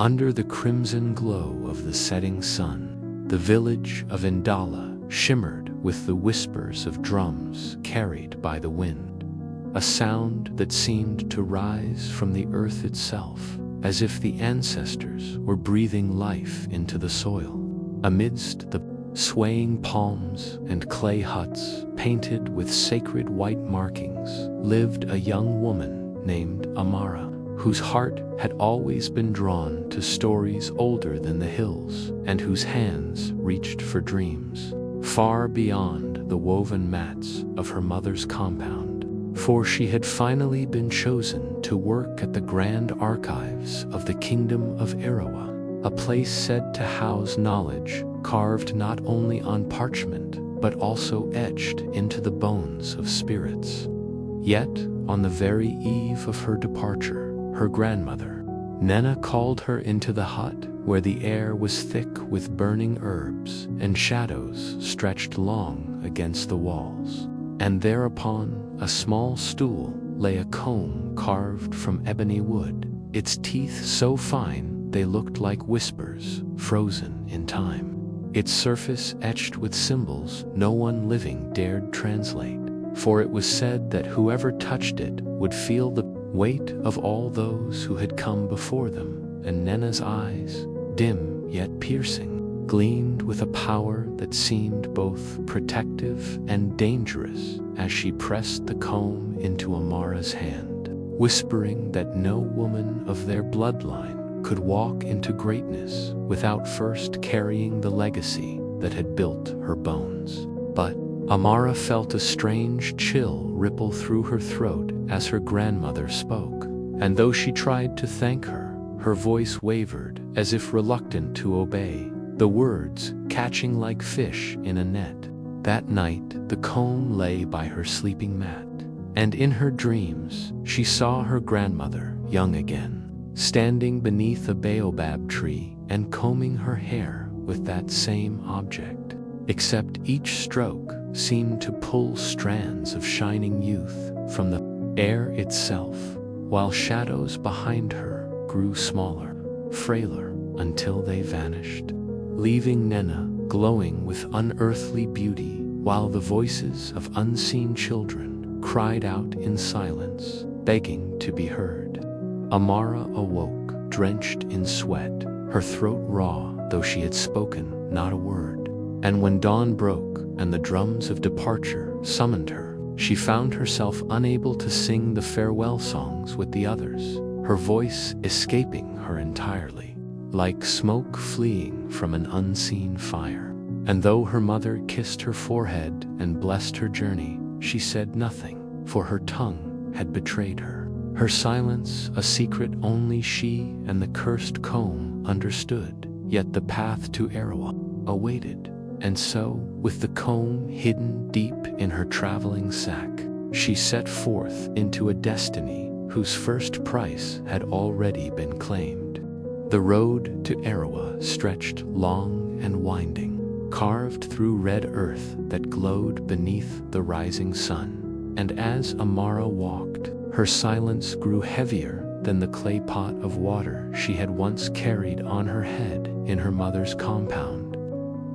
Under the crimson glow of the setting sun, the village of Indala shimmered with the whispers of drums carried by the wind, a sound that seemed to rise from the earth itself, as if the ancestors were breathing life into the soil. Amidst the swaying palms and clay huts painted with sacred white markings lived a young woman named Amara, whose heart had always been drawn to stories older than the hills and whose hands reached for dreams far beyond the woven mats of her mother's compound. For she had finally been chosen to work at the grand archives of the kingdom of Arawa, a place said to house knowledge carved not only on parchment but also etched into the bones of spirits. Yet, on the very eve of her departure, her grandmother, Nena, called her into the hut where the air was thick with burning herbs and shadows stretched long against the walls. And thereupon a small stool lay, a comb carved from ebony wood, its teeth so fine they looked like whispers frozen in time, its surface etched with symbols no one living dared translate, for it was said that whoever touched it would feel the weight of all those who had come before them. And Nena's eyes, dim yet piercing, gleamed with a power that seemed both protective and dangerous as she pressed the comb into Amara's hand, whispering that no woman of their bloodline could walk into greatness without first carrying the legacy that had built her bones. But Amara felt a strange chill ripple through her throat as her grandmother spoke, and though she tried to thank her, her voice wavered as if reluctant to obey, the words catching like fish in a net. That night the comb lay by her sleeping mat, and in her dreams she saw her grandmother, young again, standing beneath a baobab tree and combing her hair with that same object, except each stroke seemed to pull strands of shining youth from the air itself, while shadows behind her grew smaller, frailer, until they vanished, leaving Nena glowing with unearthly beauty, while the voices of unseen children cried out in silence, begging to be heard. Amara awoke, drenched in sweat, her throat raw, though she had spoken not a word. And when dawn broke and the drums of departure summoned her, she found herself unable to sing the farewell songs with the others, her voice escaping her entirely, like smoke fleeing from an unseen fire. And though her mother kissed her forehead and blessed her journey, she said nothing, for her tongue had betrayed her. Her silence a secret only she and the cursed comb understood, yet the path to Arawa awaited. And so, with the comb hidden deep in her traveling sack, she set forth into a destiny whose first price had already been claimed. The road to Arawa stretched long and winding, carved through red earth that glowed beneath the rising sun. And as Amara walked, her silence grew heavier than the clay pot of water she had once carried on her head in her mother's compound.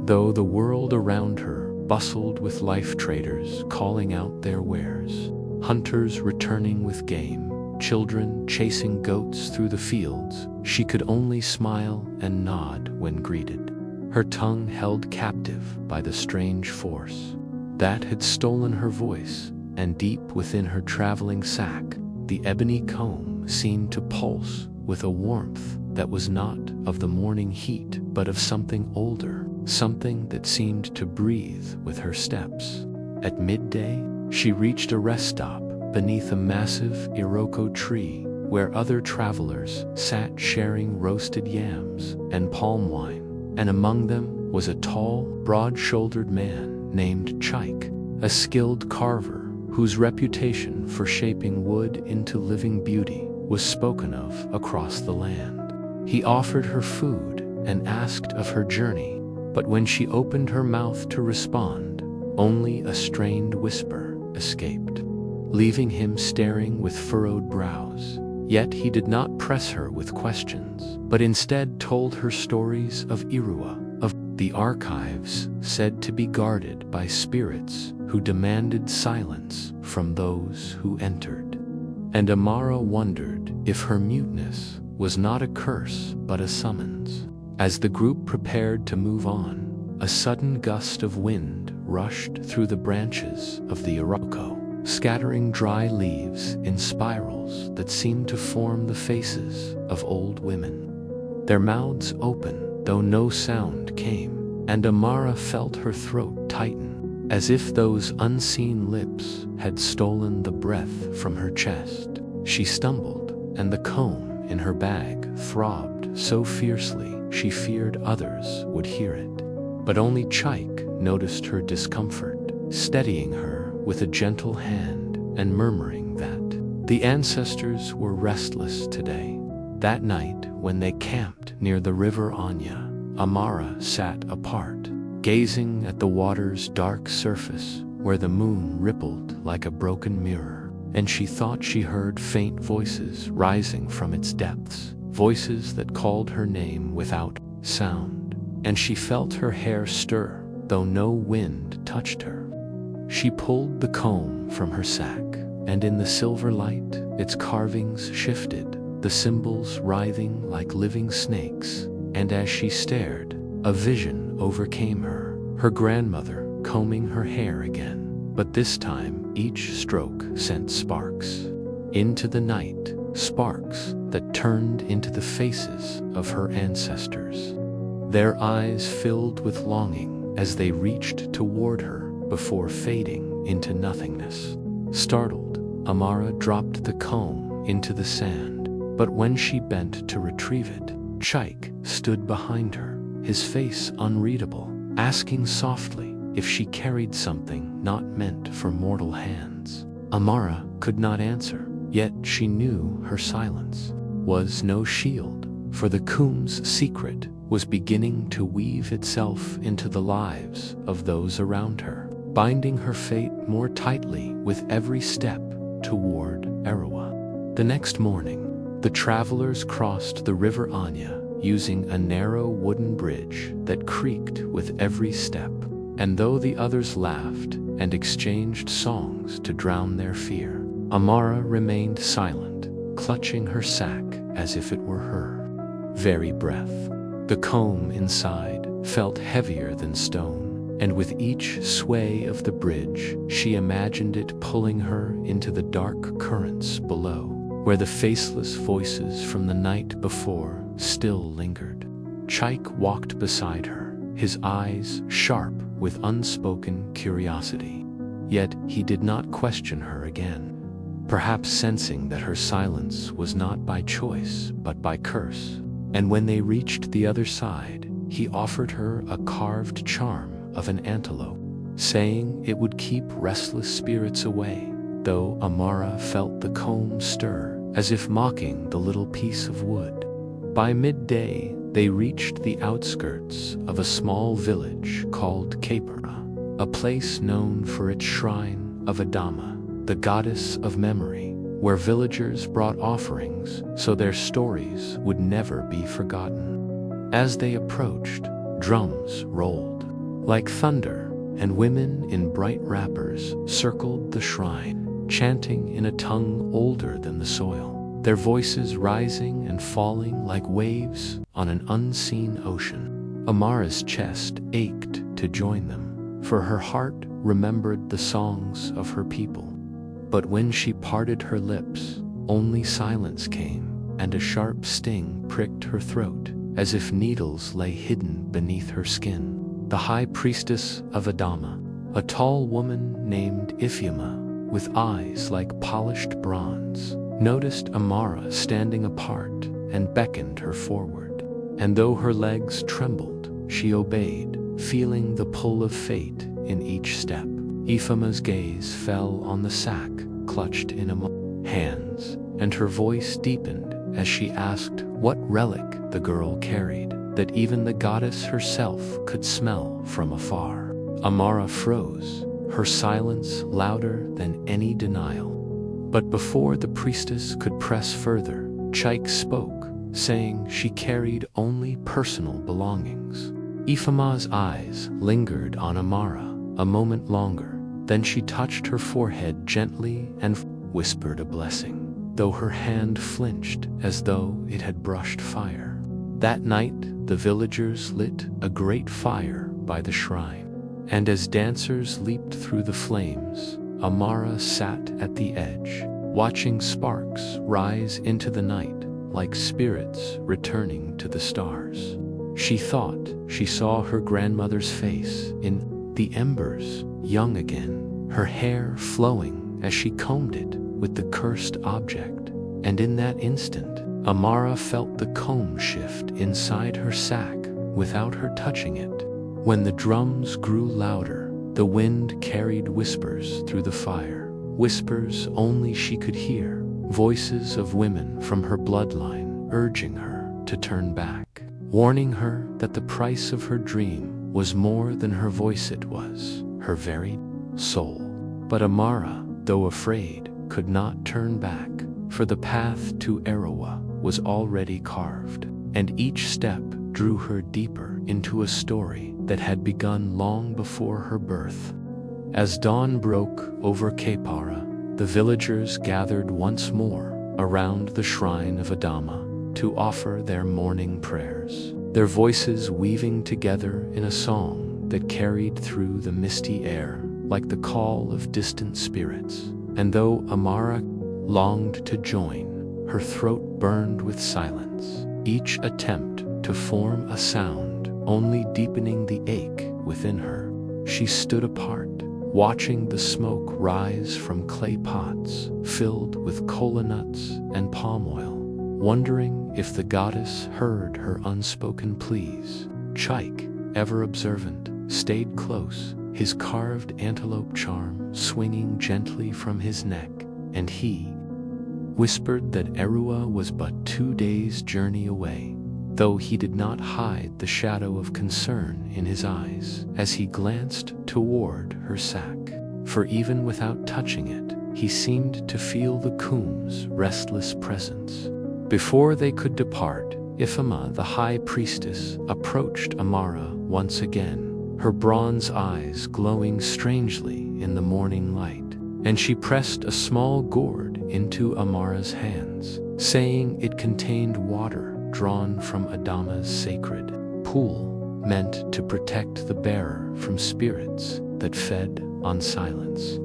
Though the world around her bustled with life traders calling out their wares, hunters returning with game, children chasing goats through the fields, she could only smile and nod when greeted, her tongue held captive by the strange force that had stolen her voice, and deep within her traveling sack, the ebony comb seemed to pulse with a warmth that was not of the morning heat but of something older, something that seemed to breathe with her steps. At midday, she reached a rest stop beneath a massive iroko tree where other travelers sat sharing roasted yams and palm wine, and among them was a tall, broad-shouldered man named Chike, a skilled carver whose reputation for shaping wood into living beauty was spoken of across the land. He offered her food and asked of her journey, but when she opened her mouth to respond, only a strained whisper escaped, leaving him staring with furrowed brows. Yet he did not press her with questions, but instead told her stories of Irua, of the archives said to be guarded by spirits who demanded silence from those who entered. And Amara wondered if her muteness was not a curse but a summons. As the group prepared to move on, a sudden gust of wind rushed through the branches of the iroko, scattering dry leaves in spirals that seemed to form the faces of old women. Their mouths open, though no sound came, and Amara felt her throat tighten, as if those unseen lips had stolen the breath from her chest. She stumbled, and the comb in her bag throbbed so fiercely she feared others would hear it. But only Chaik noticed her discomfort, steadying her with a gentle hand and murmuring that the ancestors were restless today. That night, when they camped near the river Anya, Amara sat apart, gazing at the water's dark surface where the moon rippled like a broken mirror, and she thought she heard faint voices rising from its depths, voices that called her name without sound, and she felt her hair stir, though no wind touched her. She pulled the comb from her sack, and in the silver light, its carvings shifted, the symbols writhing like living snakes, and as she stared, a vision overcame her, her grandmother combing her hair again, but this time each stroke sent sparks into the night, sparks that turned into the faces of her ancestors. Their eyes filled with longing as they reached toward her before fading into nothingness. Startled, Amara dropped the comb into the sand, but when she bent to retrieve it, Chaik stood behind her, his face unreadable, asking softly if she carried something not meant for mortal hands. Amara could not answer, yet she knew her silence was no shield, for the Kum's secret was beginning to weave itself into the lives of those around her, binding her fate more tightly with every step toward Erawa. The next morning, the travelers crossed the river Anya using a narrow wooden bridge that creaked with every step, and though the others laughed and exchanged songs to drown their fear, Amara remained silent, clutching her sack as if it were her very breath. The comb inside felt heavier than stone, and with each sway of the bridge, she imagined it pulling her into the dark currents below, where the faceless voices from the night before still lingered. Chaik walked beside her, his eyes sharp with unspoken curiosity. Yet he did not question her again, perhaps sensing that her silence was not by choice but by curse. And when they reached the other side, he offered her a carved charm of an antelope, saying it would keep restless spirits away, though Amara felt the comb stir, as if mocking the little piece of wood. By midday, they reached the outskirts of a small village called Kapara, a place known for its shrine of Adama, the goddess of memory, where villagers brought offerings so their stories would never be forgotten. As they approached, drums rolled like thunder, and women in bright wrappers circled the shrine, chanting in a tongue older than the soil, their voices rising and falling like waves on an unseen ocean. Amara's chest ached to join them, for her heart remembered the songs of her people. But when she parted her lips, only silence came, and a sharp sting pricked her throat, as if needles lay hidden beneath her skin. The high priestess of Adama, a tall woman named Ifyama, with eyes like polished bronze, noticed Amara standing apart and beckoned her forward. And though her legs trembled, she obeyed, feeling the pull of fate in each step. Ifyama's gaze fell on the sack clutched in Amara's hands, and her voice deepened as she asked what relic the girl carried, that even the goddess herself could smell from afar. Amara froze, her silence louder than any denial. But before the priestess could press further, Chaik spoke, saying she carried only personal belongings. Ifama's eyes lingered on Amara a moment longer, then she touched her forehead gently and whispered a blessing, though her hand flinched as though it had brushed fire. That night, the villagers lit a great fire by the shrine, and as dancers leaped through the flames, Amara sat at the edge, watching sparks rise into the night like spirits returning to the stars. She thought she saw her grandmother's face in the embers, young again, her hair flowing as she combed it with the cursed object, and in that instant, Amara felt the comb shift inside her sack without her touching it. When the drums grew louder, the wind carried whispers through the fire, whispers only she could hear, voices of women from her bloodline urging her to turn back, warning her that the price of her dream was more than her voice, it was her very soul. But Amara, though afraid, could not turn back, for the path to Arawa was already carved, and each step drew her deeper into a story that had begun long before her birth. As dawn broke over Kepara, the villagers gathered once more around the shrine of Adama to offer their morning prayers, their voices weaving together in a song that carried through the misty air like the call of distant spirits. And though Amara longed to join, her throat burned with silence, each attempt to form a sound only deepening the ache within her. She stood apart, watching the smoke rise from clay pots filled with kola nuts and palm oil, wondering if the goddess heard her unspoken pleas. Chaik, ever observant, stayed close, his carved antelope charm swinging gently from his neck, and he whispered that Erua was but 2 days' journey away, though he did not hide the shadow of concern in his eyes as he glanced toward her sack. For even without touching it, he seemed to feel the Kum's restless presence. Before they could depart, Ifama, the high priestess, approached Amara once again, her bronze eyes glowing strangely in the morning light, and she pressed a small gourd into Amara's hands, saying it contained water drawn from Adama's sacred pool, meant to protect the bearer from spirits that fed on silence.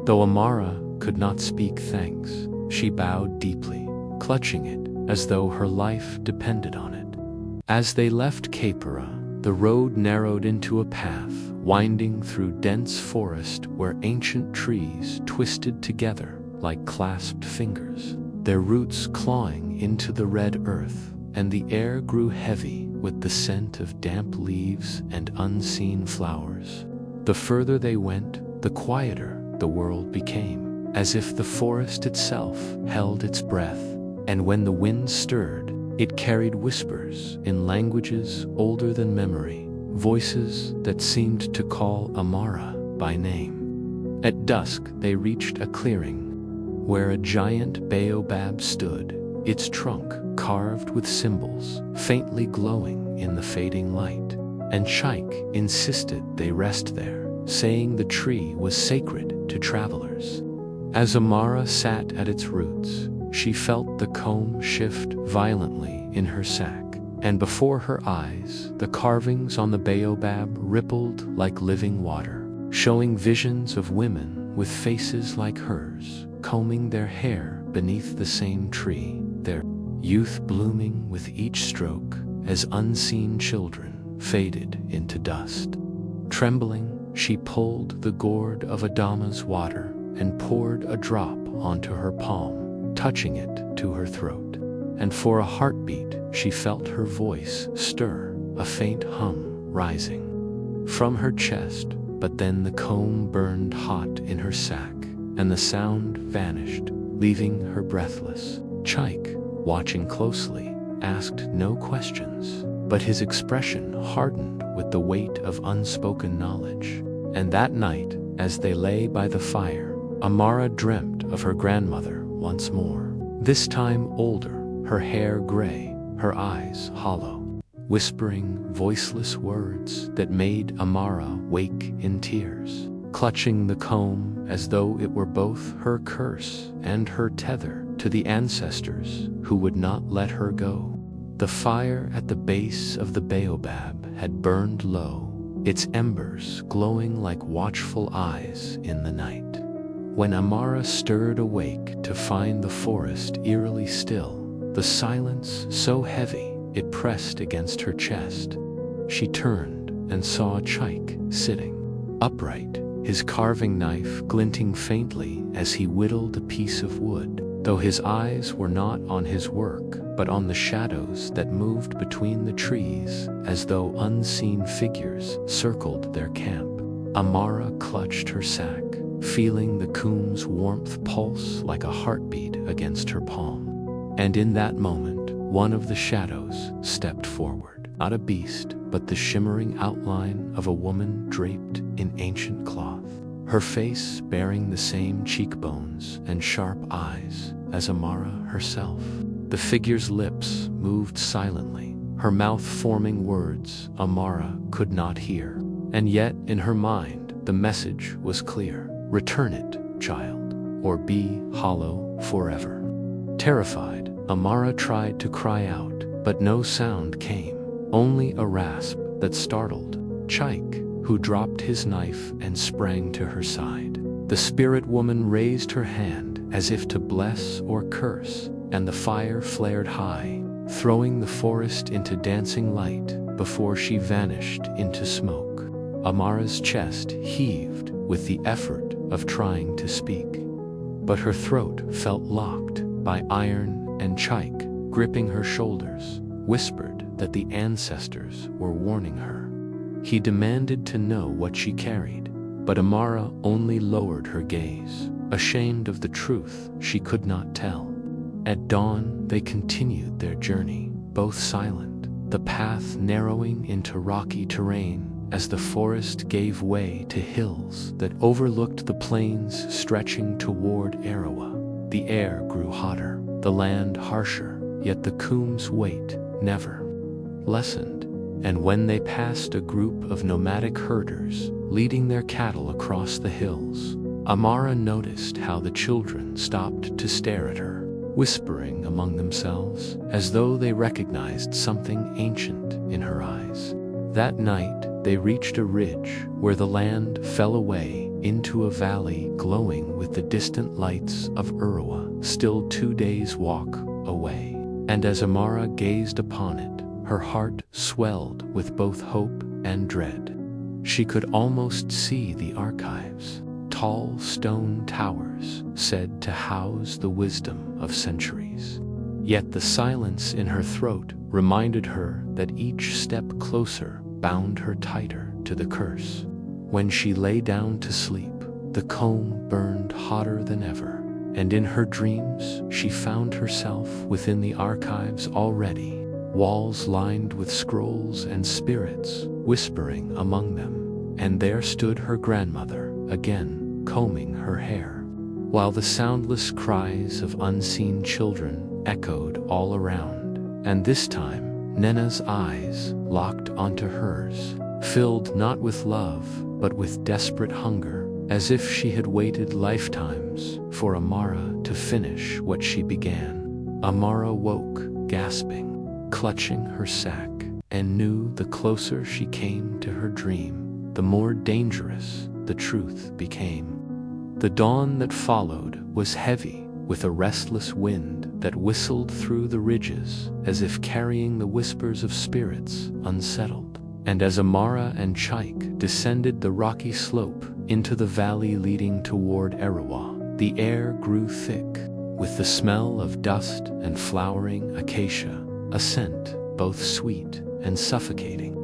Though Amara could not speak thanks, she bowed deeply, clutching it as though her life depended on it. As they left Kepara, the road narrowed into a path winding through dense forest where ancient trees twisted together like clasped fingers, their roots clawing into the red earth, and the air grew heavy with the scent of damp leaves and unseen flowers. The further they went, the quieter the world became, as if the forest itself held its breath, and when the wind stirred, it carried whispers in languages older than memory, voices that seemed to call Amara by name. At dusk, they reached a clearing where a giant baobab stood, its trunk carved with symbols faintly glowing in the fading light, and Chaik insisted they rest there, saying the tree was sacred to travelers. As Amara sat at its roots, she felt the comb shift violently in her sack, and before her eyes, the carvings on the baobab rippled like living water, showing visions of women with faces like hers, combing their hair beneath the same tree, their youth blooming with each stroke as unseen children faded into dust. Trembling, she pulled the gourd of Adama's water and poured a drop onto her palm, touching it to her throat. And for a heartbeat, she felt her voice stir, a faint hum rising from her chest, but then the comb burned hot in her sack, and the sound vanished, leaving her breathless. Chaik, watching closely, asked no questions, but his expression hardened with the weight of unspoken knowledge. And that night, as they lay by the fire, Amara dreamt of her grandmother once more. This time older, her hair gray, her eyes hollow, whispering voiceless words that made Amara wake in tears, clutching the comb as though it were both her curse and her tether to the ancestors who would not let her go. The fire at the base of the baobab had burned low, its embers glowing like watchful eyes in the night. When Amara stirred awake to find the forest eerily still, the silence so heavy it pressed against her chest, she turned and saw Chaik sitting upright, his carving knife glinting faintly as he whittled a piece of wood, though his eyes were not on his work but on the shadows that moved between the trees as though unseen figures circled their camp. Amara clutched her sack, feeling the comb's warmth pulse like a heartbeat against her palm. And in that moment, one of the shadows stepped forward, not a beast, but the shimmering outline of a woman draped in ancient cloth, her face bearing the same cheekbones and sharp eyes as Amara herself. The figure's lips moved silently, her mouth forming words Amara could not hear. And yet, in her mind, the message was clear. Return it, child, or be hollow forever. Terrified, Amara tried to cry out, but no sound came, only a rasp that startled Chaik, who dropped his knife and sprang to her side. The spirit woman raised her hand as if to bless or curse, and the fire flared high, throwing the forest into dancing light before she vanished into smoke. Amara's chest heaved with the effort of trying to speak, but her throat felt locked by iron, and Chaik, gripping her shoulders, whispered that the ancestors were warning her. He demanded to know what she carried, but Amara only lowered her gaze, ashamed of the truth she could not tell. At dawn, they continued their journey, both silent, the path narrowing into rocky terrain as the forest gave way to hills that overlooked the plains stretching toward Arawa. The air grew hotter, the land harsher, yet the comb's weight never lessened. And when they passed a group of nomadic herders leading their cattle across the hills, Amara noticed how the children stopped to stare at her, whispering among themselves as though they recognized something ancient in her eyes. That night, they reached a ridge where the land fell away into a valley glowing with the distant lights of Urawa, still 2 days' walk away. And as Amara gazed upon it, her heart swelled with both hope and dread. She could almost see the archives, tall stone towers said to house the wisdom of centuries. Yet the silence in her throat reminded her that each step closer bound her tighter to the curse. When she lay down to sleep, the comb burned hotter than ever, and in her dreams she found herself within the archives already, walls lined with scrolls and spirits whispering among them. And there stood her grandmother, again combing her hair, while the soundless cries of unseen children echoed all around. And this time, Nena's eyes locked onto hers, filled not with love, but with desperate hunger, as if she had waited lifetimes for Amara to finish what she began. Amara woke, gasping, clutching her sack, and knew the closer she came to her dream, the more dangerous the truth became. The dawn that followed was heavy with a restless wind that whistled through the ridges as if carrying the whispers of spirits unsettled. And as Amara and Chaik descended the rocky slope into the valley leading toward Arawa, the air grew thick with the smell of dust and flowering acacia, a scent both sweet and suffocating.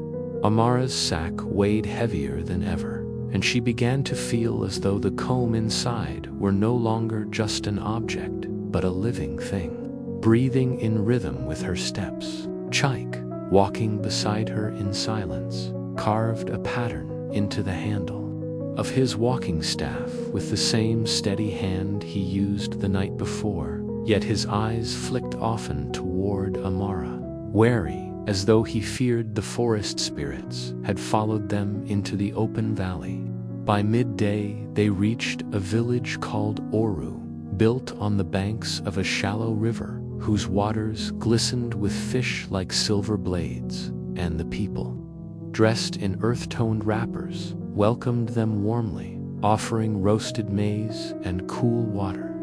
Amara's sack weighed heavier than ever, and she began to feel as though the comb inside were no longer just an object, but a living thing, breathing in rhythm with her steps. Chaik, walking beside her in silence, carved a pattern into the handle, of his walking staff with the same steady hand he used the night before, yet his eyes flicked often toward Amara, wary, as though he feared the forest spirits had followed them into the open valley. By midday, they reached a village called Oru, built on the banks of a shallow river whose waters glistened with fish like silver blades, and the people, dressed in earth-toned wrappers, welcomed them warmly, offering roasted maize and cool water.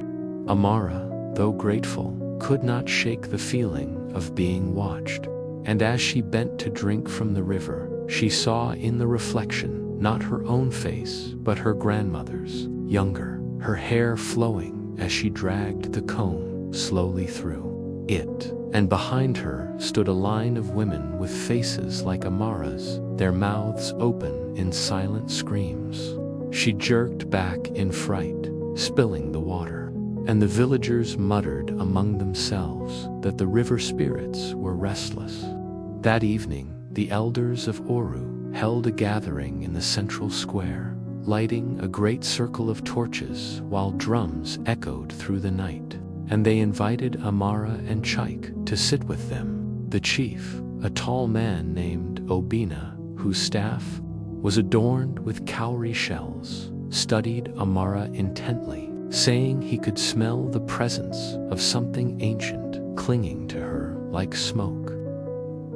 Amara, though grateful, could not shake the feeling of being watched, and as she bent to drink from the river, she saw in the reflection not her own face but her grandmother's, younger, her hair flowing as she dragged the comb slowly through it, and behind her stood a line of women with faces like Amara's, their mouths open in silent screams. She jerked back in fright, spilling the water, and the villagers muttered among themselves that the river spirits were restless. That evening, the elders of Oru held a gathering in the central square, lighting a great circle of torches while drums echoed through the night, and they invited Amara and Chaik to sit with them. The chief, a tall man named Obina, whose staff was adorned with cowrie shells, studied Amara intently, saying he could smell the presence of something ancient clinging to her like smoke.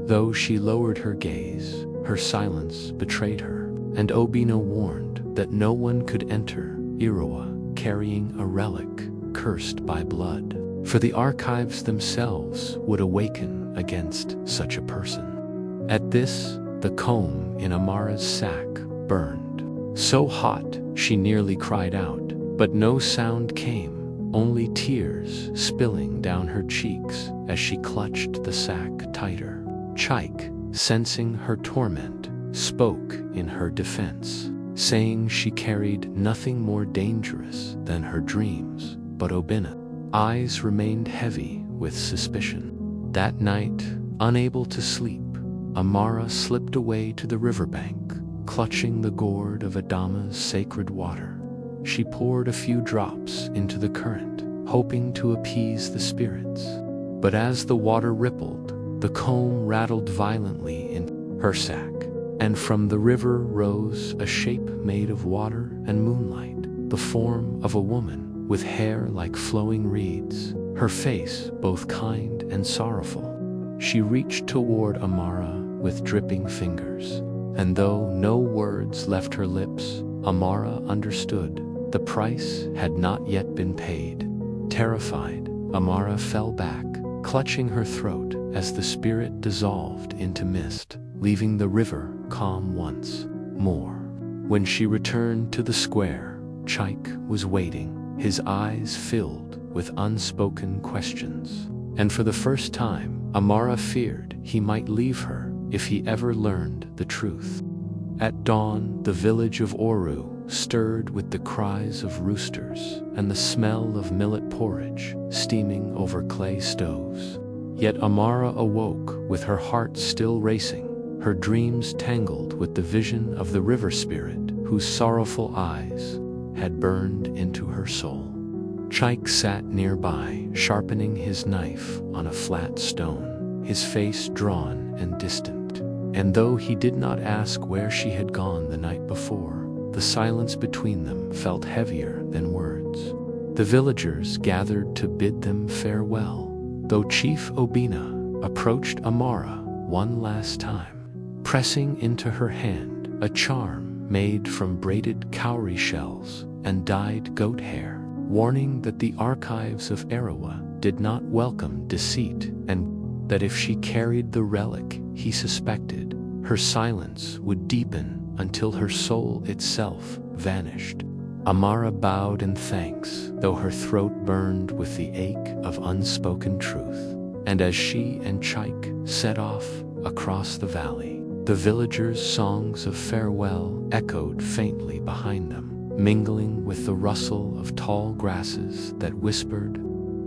Though she lowered her gaze, her silence betrayed her, and Obina warned that no one could enter Irawa carrying a relic cursed by blood, for the archives themselves would awaken against such a person. At this, the comb in Amara's sack burned so hot she nearly cried out, but no sound came, only tears spilling down her cheeks as she clutched the sack tighter. Chaik, sensing her torment, spoke in her defense, saying she carried nothing more dangerous than her dreams, but Obina's eyes remained heavy with suspicion. That night, unable to sleep, Amara slipped away to the riverbank, clutching the gourd of Adama's sacred water. She poured a few drops into the current, hoping to appease the spirits. But as the water rippled, the comb rattled violently in her sack, and from the river rose a shape made of water and moonlight, the form of a woman with hair like flowing reeds, her face both kind and sorrowful. She reached toward Amara with dripping fingers, and though no words left her lips, Amara understood the price had not yet been paid. Terrified, Amara fell back, clutching her throat as the spirit dissolved into mist, leaving the river calm once more. When she returned to the square, Chaik was waiting, his eyes filled with unspoken questions. And for the first time, Amara feared he might leave her if he ever learned the truth. At dawn, the village of Oru stirred with the cries of roosters and the smell of millet porridge steaming over clay stoves. Yet Amara awoke with her heart still racing, her dreams tangled with the vision of the river spirit whose sorrowful eyes had burned into her soul. Chaik sat nearby, sharpening his knife on a flat stone, his face drawn and distant. And though he did not ask where she had gone the night before, the silence between them felt heavier than words. The villagers gathered to bid them farewell, though Chief Obina approached Amara one last time, pressing into her hand a charm made from braided cowrie shells and dyed goat hair, warning that the archives of Arawa did not welcome deceit, and that if she carried the relic he suspected, her silence would deepen until her soul itself vanished. Amara bowed in thanks, though her throat burned with the ache of unspoken truth. And as she and Chaik set off across the valley, the villagers' songs of farewell echoed faintly behind them, mingling with the rustle of tall grasses that whispered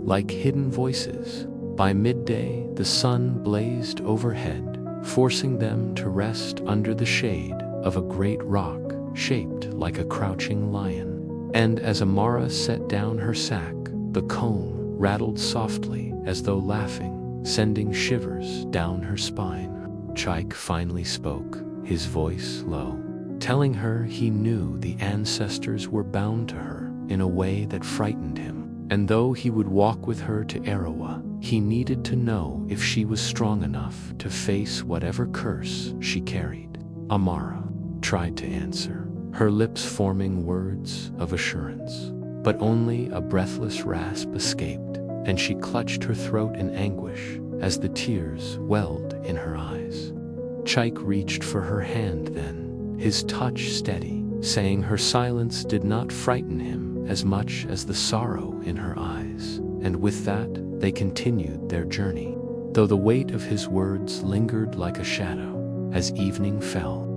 like hidden voices. By midday, the sun blazed overhead, forcing them to rest under the shade of a great rock shaped like a crouching lion. And as Amara set down her sack, the comb rattled softly as though laughing, sending shivers down her spine. Chaik finally spoke, his voice low, telling her he knew the ancestors were bound to her in a way that frightened him. And though he would walk with her to Arawa, he needed to know if she was strong enough to face whatever curse she carried. Amara tried to answer, her lips forming words of assurance. But only a breathless rasp escaped, and she clutched her throat in anguish as the tears welled in her eyes. Chaik reached for her hand then, his touch steady, saying her silence did not frighten him as much as the sorrow in her eyes. And with that, they continued their journey, though the weight of his words lingered like a shadow as evening fell.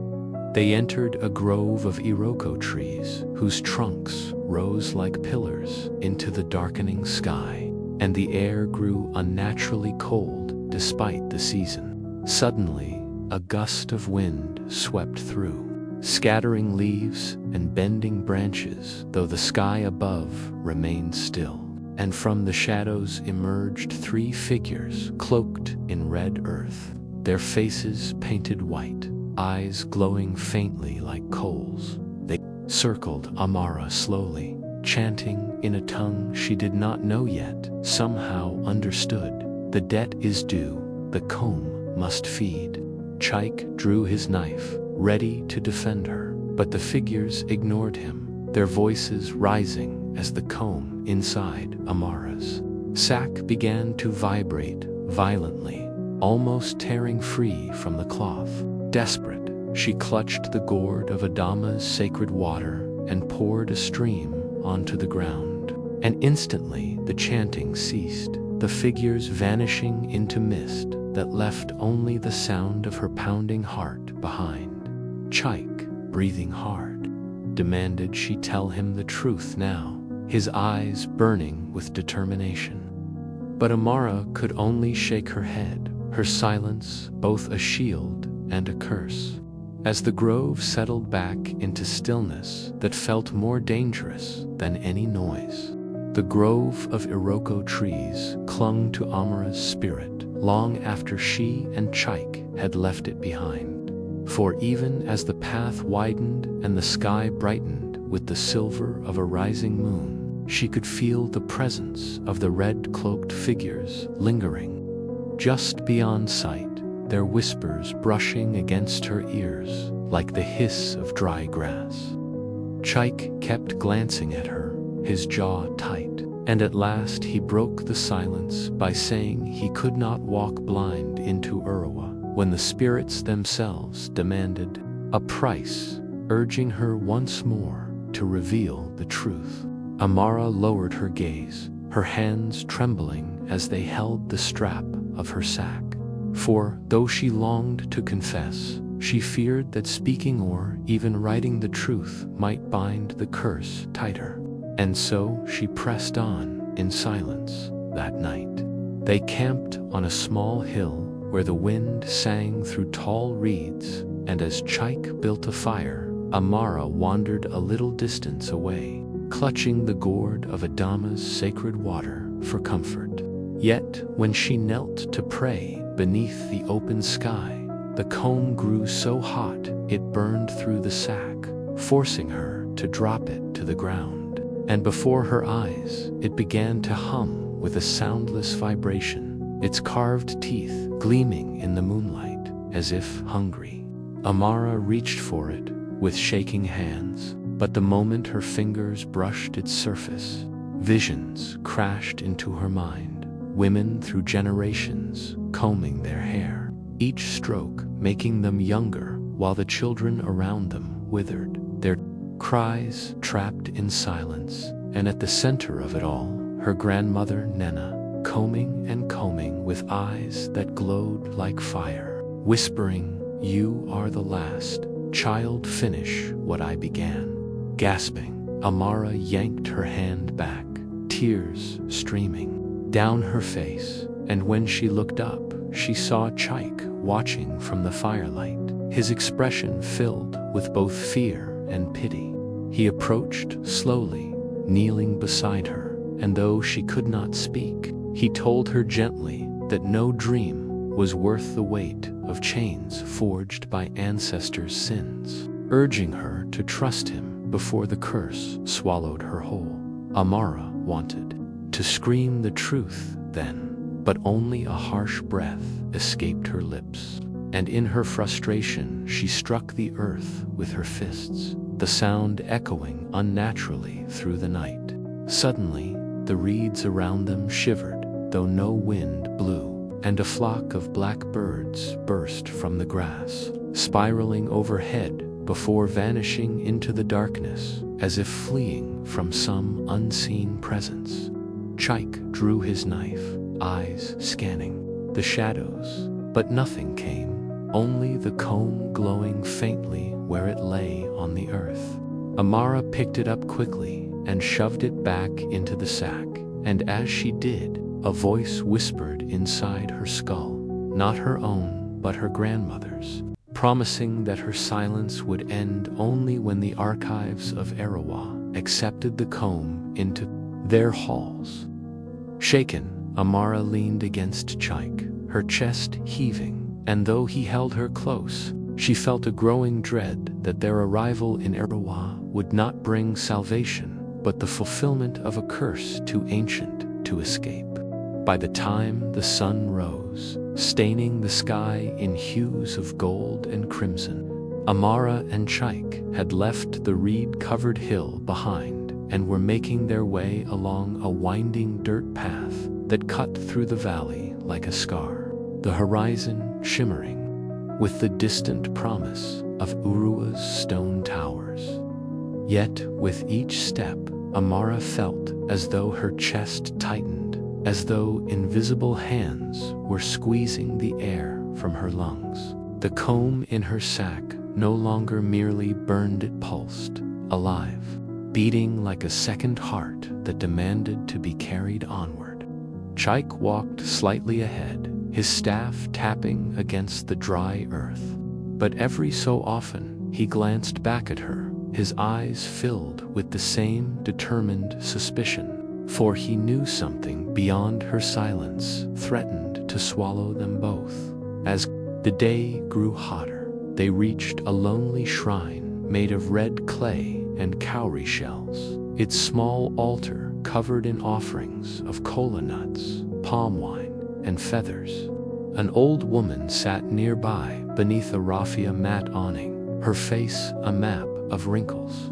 They entered a grove of iroko trees whose trunks rose like pillars into the darkening sky, and the air grew unnaturally cold despite the season. Suddenly, a gust of wind swept through, scattering leaves and bending branches, though the sky above remained still. And from the shadows emerged 3 figures cloaked in red earth, their faces painted white, eyes glowing faintly like coals. They circled Amara slowly, chanting in a tongue she did not know yet, somehow understood. The debt is due, the comb must feed. Chaik drew his knife, ready to defend her, but the figures ignored him, their voices rising as the comb inside Amara's sack began to vibrate violently, almost tearing free from the cloth. Desperate, she clutched the gourd of Adama's sacred water and poured a stream onto the ground. And instantly the chanting ceased, the figures vanishing into mist that left only the sound of her pounding heart behind. Chaik, breathing hard, demanded she tell him the truth now, his eyes burning with determination. But Amara could only shake her head, her silence both a shield and a curse. As the grove settled back into stillness that felt more dangerous than any noise, the grove of iroko trees clung to Amara's spirit long after she and Chaik had left it behind. For even as the path widened and the sky brightened with the silver of a rising moon, she could feel the presence of the red-cloaked figures lingering just beyond sight, their whispers brushing against her ears like the hiss of dry grass. Chaik kept glancing at her, his jaw tight, and at last he broke the silence by saying he could not walk blind into Urawa when the spirits themselves demanded a price, urging her once more to reveal the truth. Amara lowered her gaze, her hands trembling as they held the strap of her sack. For, though she longed to confess, she feared that speaking or even writing the truth might bind the curse tighter. And so she pressed on in silence that night. They camped on a small hill where the wind sang through tall reeds, and as Chaik built a fire, Amara wandered a little distance away, clutching the gourd of Adama's sacred water for comfort. Yet, when she knelt to pray beneath the open sky, the comb grew so hot it burned through the sack, forcing her to drop it to the ground. And before her eyes, it began to hum with a soundless vibration, its carved teeth gleaming in the moonlight as if hungry. Amara reached for it with shaking hands, but the moment her fingers brushed its surface, visions crashed into her mind. Women through generations combing their hair, each stroke making them younger while the children around them withered, their cries trapped in silence. And at the center of it all, her grandmother Nena, combing and combing with eyes that glowed like fire, whispering, "You are the last child, finish what I began." Gasping, Amara yanked her hand back, tears streaming down her face, and when she looked up, she saw Chaik watching from the firelight, his expression filled with both fear and pity. He approached slowly, kneeling beside her, and though she could not speak, he told her gently that no dream was worth the weight of chains forged by ancestors' sins, urging her to trust him before the curse swallowed her whole. Amara wanted to scream the truth then, but only a harsh breath escaped her lips, and in her frustration she struck the earth with her fists, the sound echoing unnaturally through the night. Suddenly, the reeds around them shivered, though no wind blew, and a flock of black birds burst from the grass, spiraling overhead before vanishing into the darkness, as if fleeing from some unseen presence. Chaik drew his knife, eyes scanning the shadows, but nothing came, only the comb glowing faintly where it lay on the earth. Amara picked it up quickly and shoved it back into the sack, and as she did, a voice whispered inside her skull, not her own but her grandmother's, promising that her silence would end only when the archives of Arawa accepted the comb into their halls. Shaken, Amara leaned against Chaik, her chest heaving, and though he held her close, she felt a growing dread that their arrival in Arawa would not bring salvation, but the fulfillment of a curse too ancient to escape. By the time the sun rose, staining the sky in hues of gold and crimson, Amara and Chaik had left the reed-covered hill behind and were making their way along a winding dirt path that cut through the valley like a scar, the horizon shimmering with the distant promise of Urua's stone towers. Yet, with each step, Amara felt as though her chest tightened, as though invisible hands were squeezing the air from her lungs. The comb in her sack no longer merely burned, it pulsed, alive, beating like a second heart that demanded to be carried onward. Chaik walked slightly ahead, his staff tapping against the dry earth. But every so often he glanced back at her, his eyes filled with the same determined suspicion, for he knew something beyond her silence threatened to swallow them both. As the day grew hotter, they reached a lonely shrine made of red clay and cowrie shells, its small altar covered in offerings of kola nuts, palm wine, and feathers. An old woman sat nearby beneath a raffia mat awning, her face a map of wrinkles,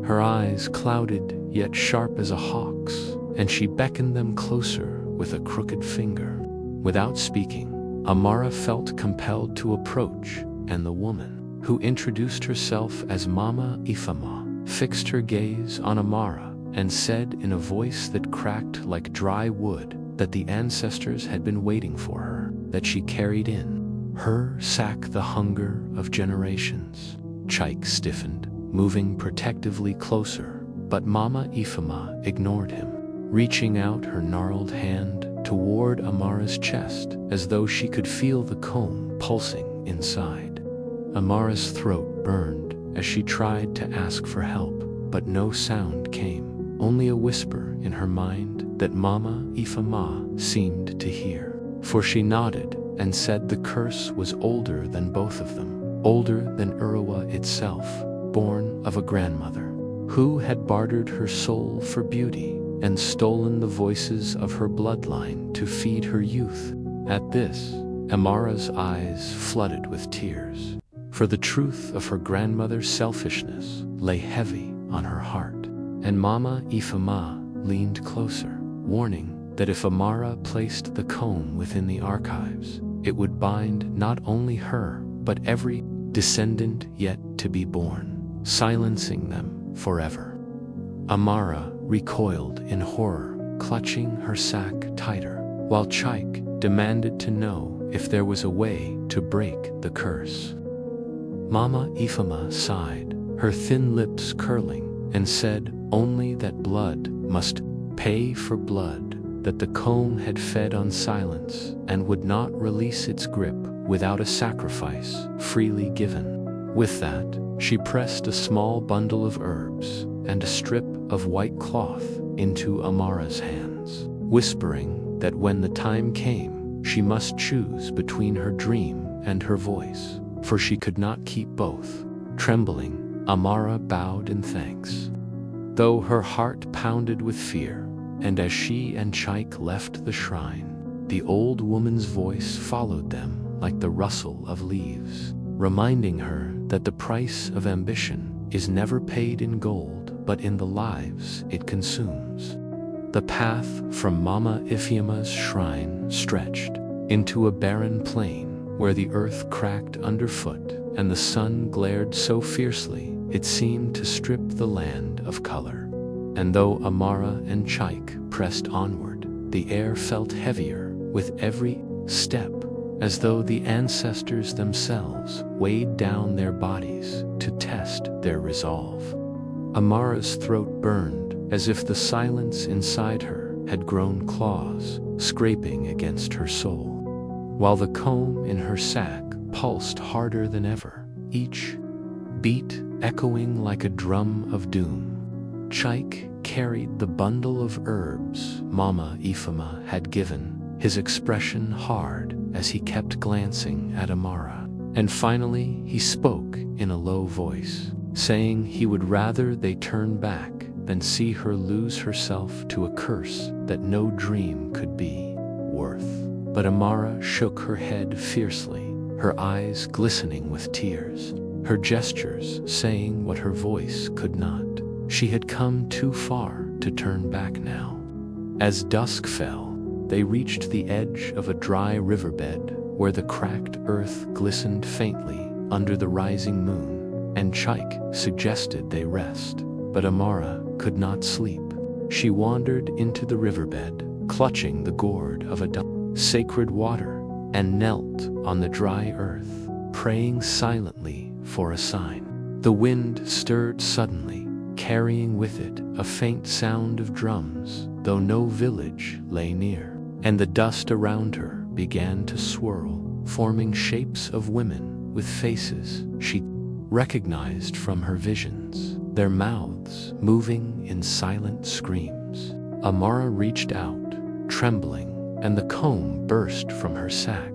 her eyes clouded yet sharp as a hawk's, and she beckoned them closer with a crooked finger. Without speaking, Amara felt compelled to approach, and the woman, who introduced herself as Mama Ifama, fixed her gaze on Amara and said in a voice that cracked like dry wood that the ancestors had been waiting for her, that she carried in her sack the hunger of generations. Chaik stiffened, moving protectively closer, but Mama Ifama ignored him, reaching out her gnarled hand toward Amara's chest as though she could feel the comb pulsing inside. Amara's throat burned as she tried to ask for help, but no sound came, only a whisper in her mind that Mama Ifama seemed to hear. For she nodded and said the curse was older than both of them, older than Urawa itself, born of a grandmother who had bartered her soul for beauty and stolen the voices of her bloodline to feed her youth. At this, Amara's eyes flooded with tears, for the truth of her grandmother's selfishness lay heavy on her heart, and Mama Ifama leaned closer, warning that if Amara placed the comb within the archives, it would bind not only her, but every descendant yet to be born, silencing them forever. Amara recoiled in horror, clutching her sack tighter, while Chaik demanded to know if there was a way to break the curse. Mama Ifama sighed, her thin lips curling, and said only that blood must pay for blood, that the comb had fed on silence and would not release its grip without a sacrifice freely given. With that, she pressed a small bundle of herbs and a strip of white cloth into Amara's hands, whispering that when the time came, she must choose between her dream and her voice, for she could not keep both. Trembling, Amara bowed in thanks, though her heart pounded with fear, and as she and Chaik left the shrine, the old woman's voice followed them like the rustle of leaves, reminding her that the price of ambition is never paid in gold but in the lives it consumes. The path from Mama Ifyama's shrine stretched into a barren plain where the earth cracked underfoot and the sun glared so fiercely it seemed to strip the land of color. And though Amara and Chaik pressed onward, the air felt heavier with every step, as though the ancestors themselves weighed down their bodies to test their resolve. Amara's throat burned as if the silence inside her had grown claws, scraping against her soul, while the comb in her sack pulsed harder than ever, each beat echoing like a drum of doom. Chaik carried the bundle of herbs Mama Ifyama had given, his expression hard as he kept glancing at Amara. And finally he spoke in a low voice, saying he would rather they turn back than see her lose herself to a curse that no dream could be worth. But Amara shook her head fiercely, her eyes glistening with tears, her gestures saying what her voice could not. She had come too far to turn back now. As dusk fell, they reached the edge of a dry riverbed where the cracked earth glistened faintly under the rising moon, and Chaik suggested they rest. But Amara could not sleep. She wandered into the riverbed, clutching the gourd of a sacred water, and knelt on the dry earth, praying silently for a sign. The wind stirred suddenly, carrying with it a faint sound of drums, though no village lay near, and the dust around her began to swirl, forming shapes of women with faces she recognized from her visions, their mouths moving in silent screams. Amara reached out, trembling, and the comb burst from her sack,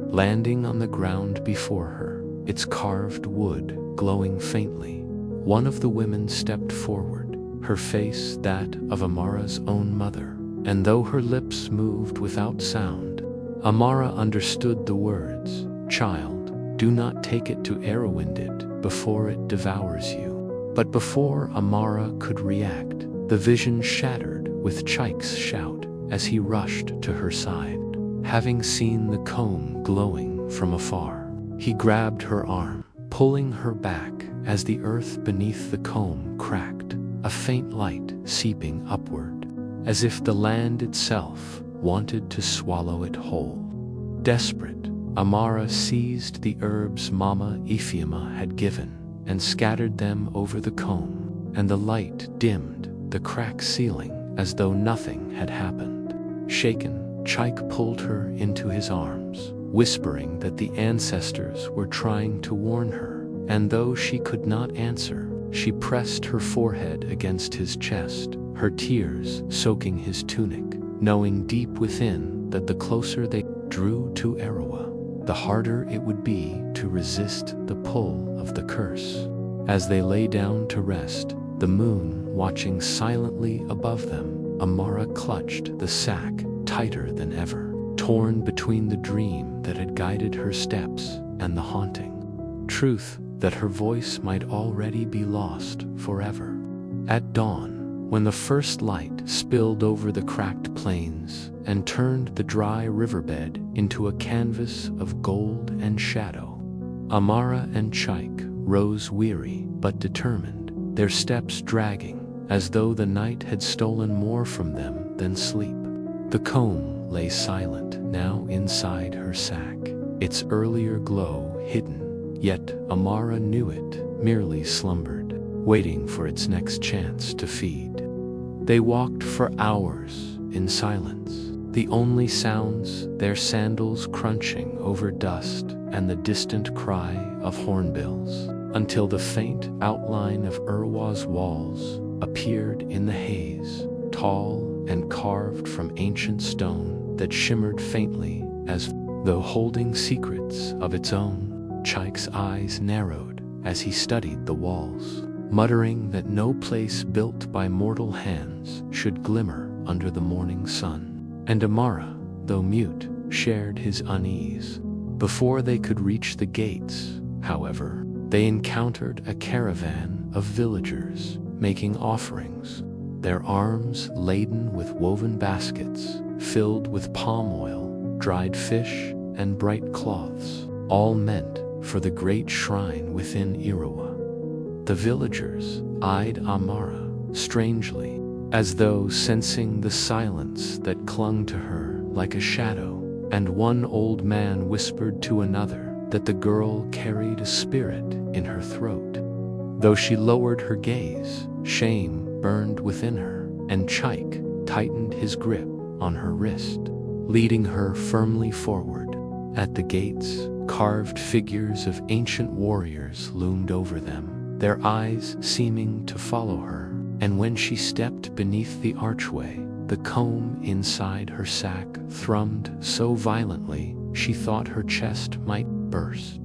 landing on the ground before her, its carved wood glowing faintly. One of the women stepped forward, her face that of Amara's own mother, and though her lips moved without sound, Amara understood the words, "Child, do not take it to Erowinded before it devours you." But before Amara could react, the vision shattered with Chaik's shout as he rushed to her side. Having seen the comb glowing from afar, he grabbed her arm, pulling her back as the earth beneath the comb cracked, a faint light seeping upward, as if the land itself wanted to swallow it whole. Desperate, Amara seized the herbs Mama Ifyama had given and scattered them over the comb, and the light dimmed the cracked ceiling as though nothing had happened. Shaken, Chaik pulled her into his arms, whispering that the ancestors were trying to warn her, and though she could not answer, she pressed her forehead against his chest, her tears soaking his tunic, knowing deep within that the closer they drew to Arawa, the harder it would be to resist the pull of the curse. As they lay down to rest, the moon watching silently above them, Amara clutched the sack tighter than ever, torn between the dream that had guided her steps and the haunting truth that her voice might already be lost forever. At dawn, when the first light spilled over the cracked plains and turned the dry riverbed into a canvas of gold and shadow, Amara and Chaik rose weary but determined, their steps dragging as though the night had stolen more from them than sleep. The comb lay silent now inside her sack, its earlier glow hidden, yet Amara knew it merely slumbered, waiting for its next chance to feed. They walked for hours in silence, the only sounds their sandals crunching over dust and the distant cry of hornbills. until the faint outline of Urwa's walls appeared in the haze, tall and carved from ancient stone that shimmered faintly as though holding secrets of its own. Chaik's eyes narrowed as he studied the walls, muttering that no place built by mortal hands should glimmer under the morning sun. And Amara, though mute, shared his unease. Before they could reach the gates, however, they encountered a caravan of villagers making offerings, their arms laden with woven baskets filled with palm oil, dried fish, and bright cloths, all meant for the great shrine within Irawa. The villagers eyed Amara strangely, as though sensing the silence that clung to her like a shadow, and one old man whispered to another that the girl carried a spirit in her throat. Though she lowered her gaze, shame burned within her, and Chaik tightened his grip on her wrist, leading her firmly forward. At the gates, carved figures of ancient warriors loomed over them, their eyes seeming to follow her, and when she stepped beneath the archway, the comb inside her sack thrummed so violently she thought her chest might burst.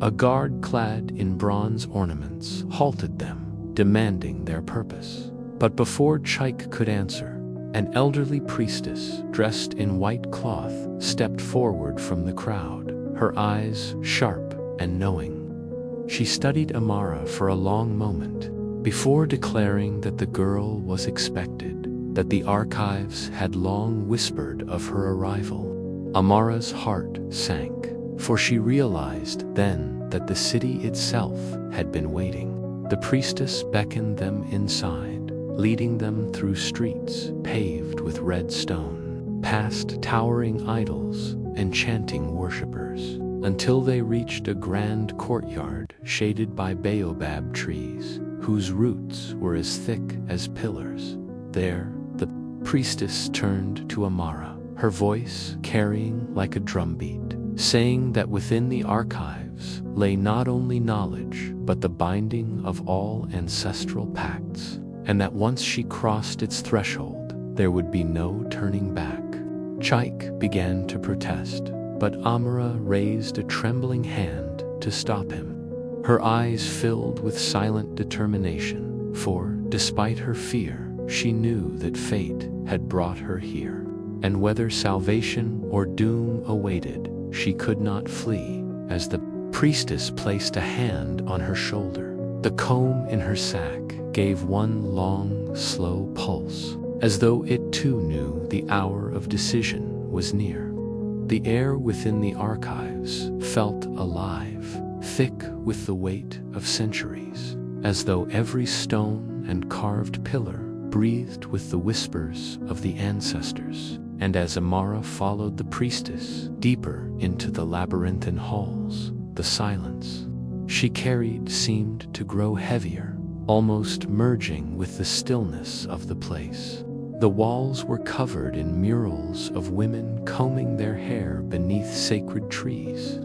A guard clad in bronze ornaments halted them, demanding their purpose. But before Chaik could answer, an elderly priestess dressed in white cloth stepped forward from the crowd, her eyes sharp and knowing. She studied Amara for a long moment before declaring that the girl was expected, that the archives had long whispered of her arrival. Amara's heart sank, for she realized then that the city itself had been waiting. The priestess beckoned them inside, leading them through streets paved with red stone, past towering idols and chanting worshippers, until they reached a grand courtyard shaded by baobab trees, whose roots were as thick as pillars. There, the priestess turned to Amara, her voice carrying like a drumbeat, saying that within the archives lay not only knowledge, but the binding of all ancestral pacts, and that once she crossed its threshold, there would be no turning back. Chaik began to protest, but Amara raised a trembling hand to stop him. Her eyes filled with silent determination, for, despite her fear, she knew that fate had brought her here, and whether salvation or doom awaited, she could not flee. As the priestess placed a hand on her shoulder, the comb in her sack gave one long, slow pulse, as though it too knew the hour of decision was near. The air within the archives felt alive, thick with the weight of centuries, as though every stone and carved pillar breathed with the whispers of the ancestors. And as Amara followed the priestess deeper into the labyrinthine halls, the silence she carried seemed to grow heavier, almost merging with the stillness of the place. The walls were covered in murals of women combing their hair beneath sacred trees,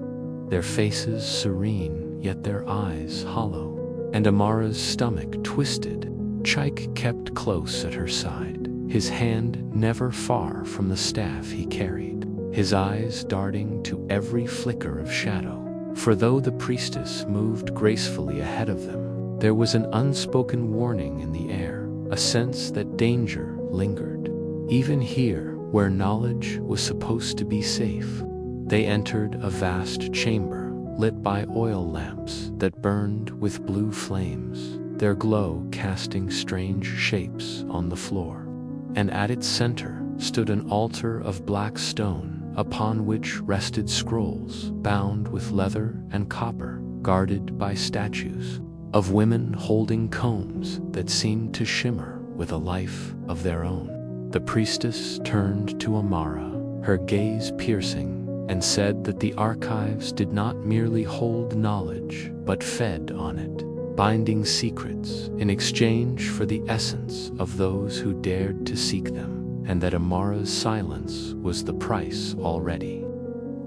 their faces serene, yet their eyes hollow. And Amara's stomach twisted. Chaik kept close at her side, his hand never far from the staff he carried, his eyes darting to every flicker of shadow. For though the priestess moved gracefully ahead of them, there was an unspoken warning in the air, a sense that danger lingered. Even here, where knowledge was supposed to be safe, they entered a vast chamber, lit by oil lamps that burned with blue flames, their glow casting strange shapes on the floor. And at its center stood an altar of black stone, upon which rested scrolls bound with leather and copper, guarded by statues of women holding combs that seemed to shimmer with a life of their own. The priestess turned to Amara, her gaze piercing, and said that the archives did not merely hold knowledge, but fed on it, binding secrets in exchange for the essence of those who dared to seek them, and that Amara's silence was the price already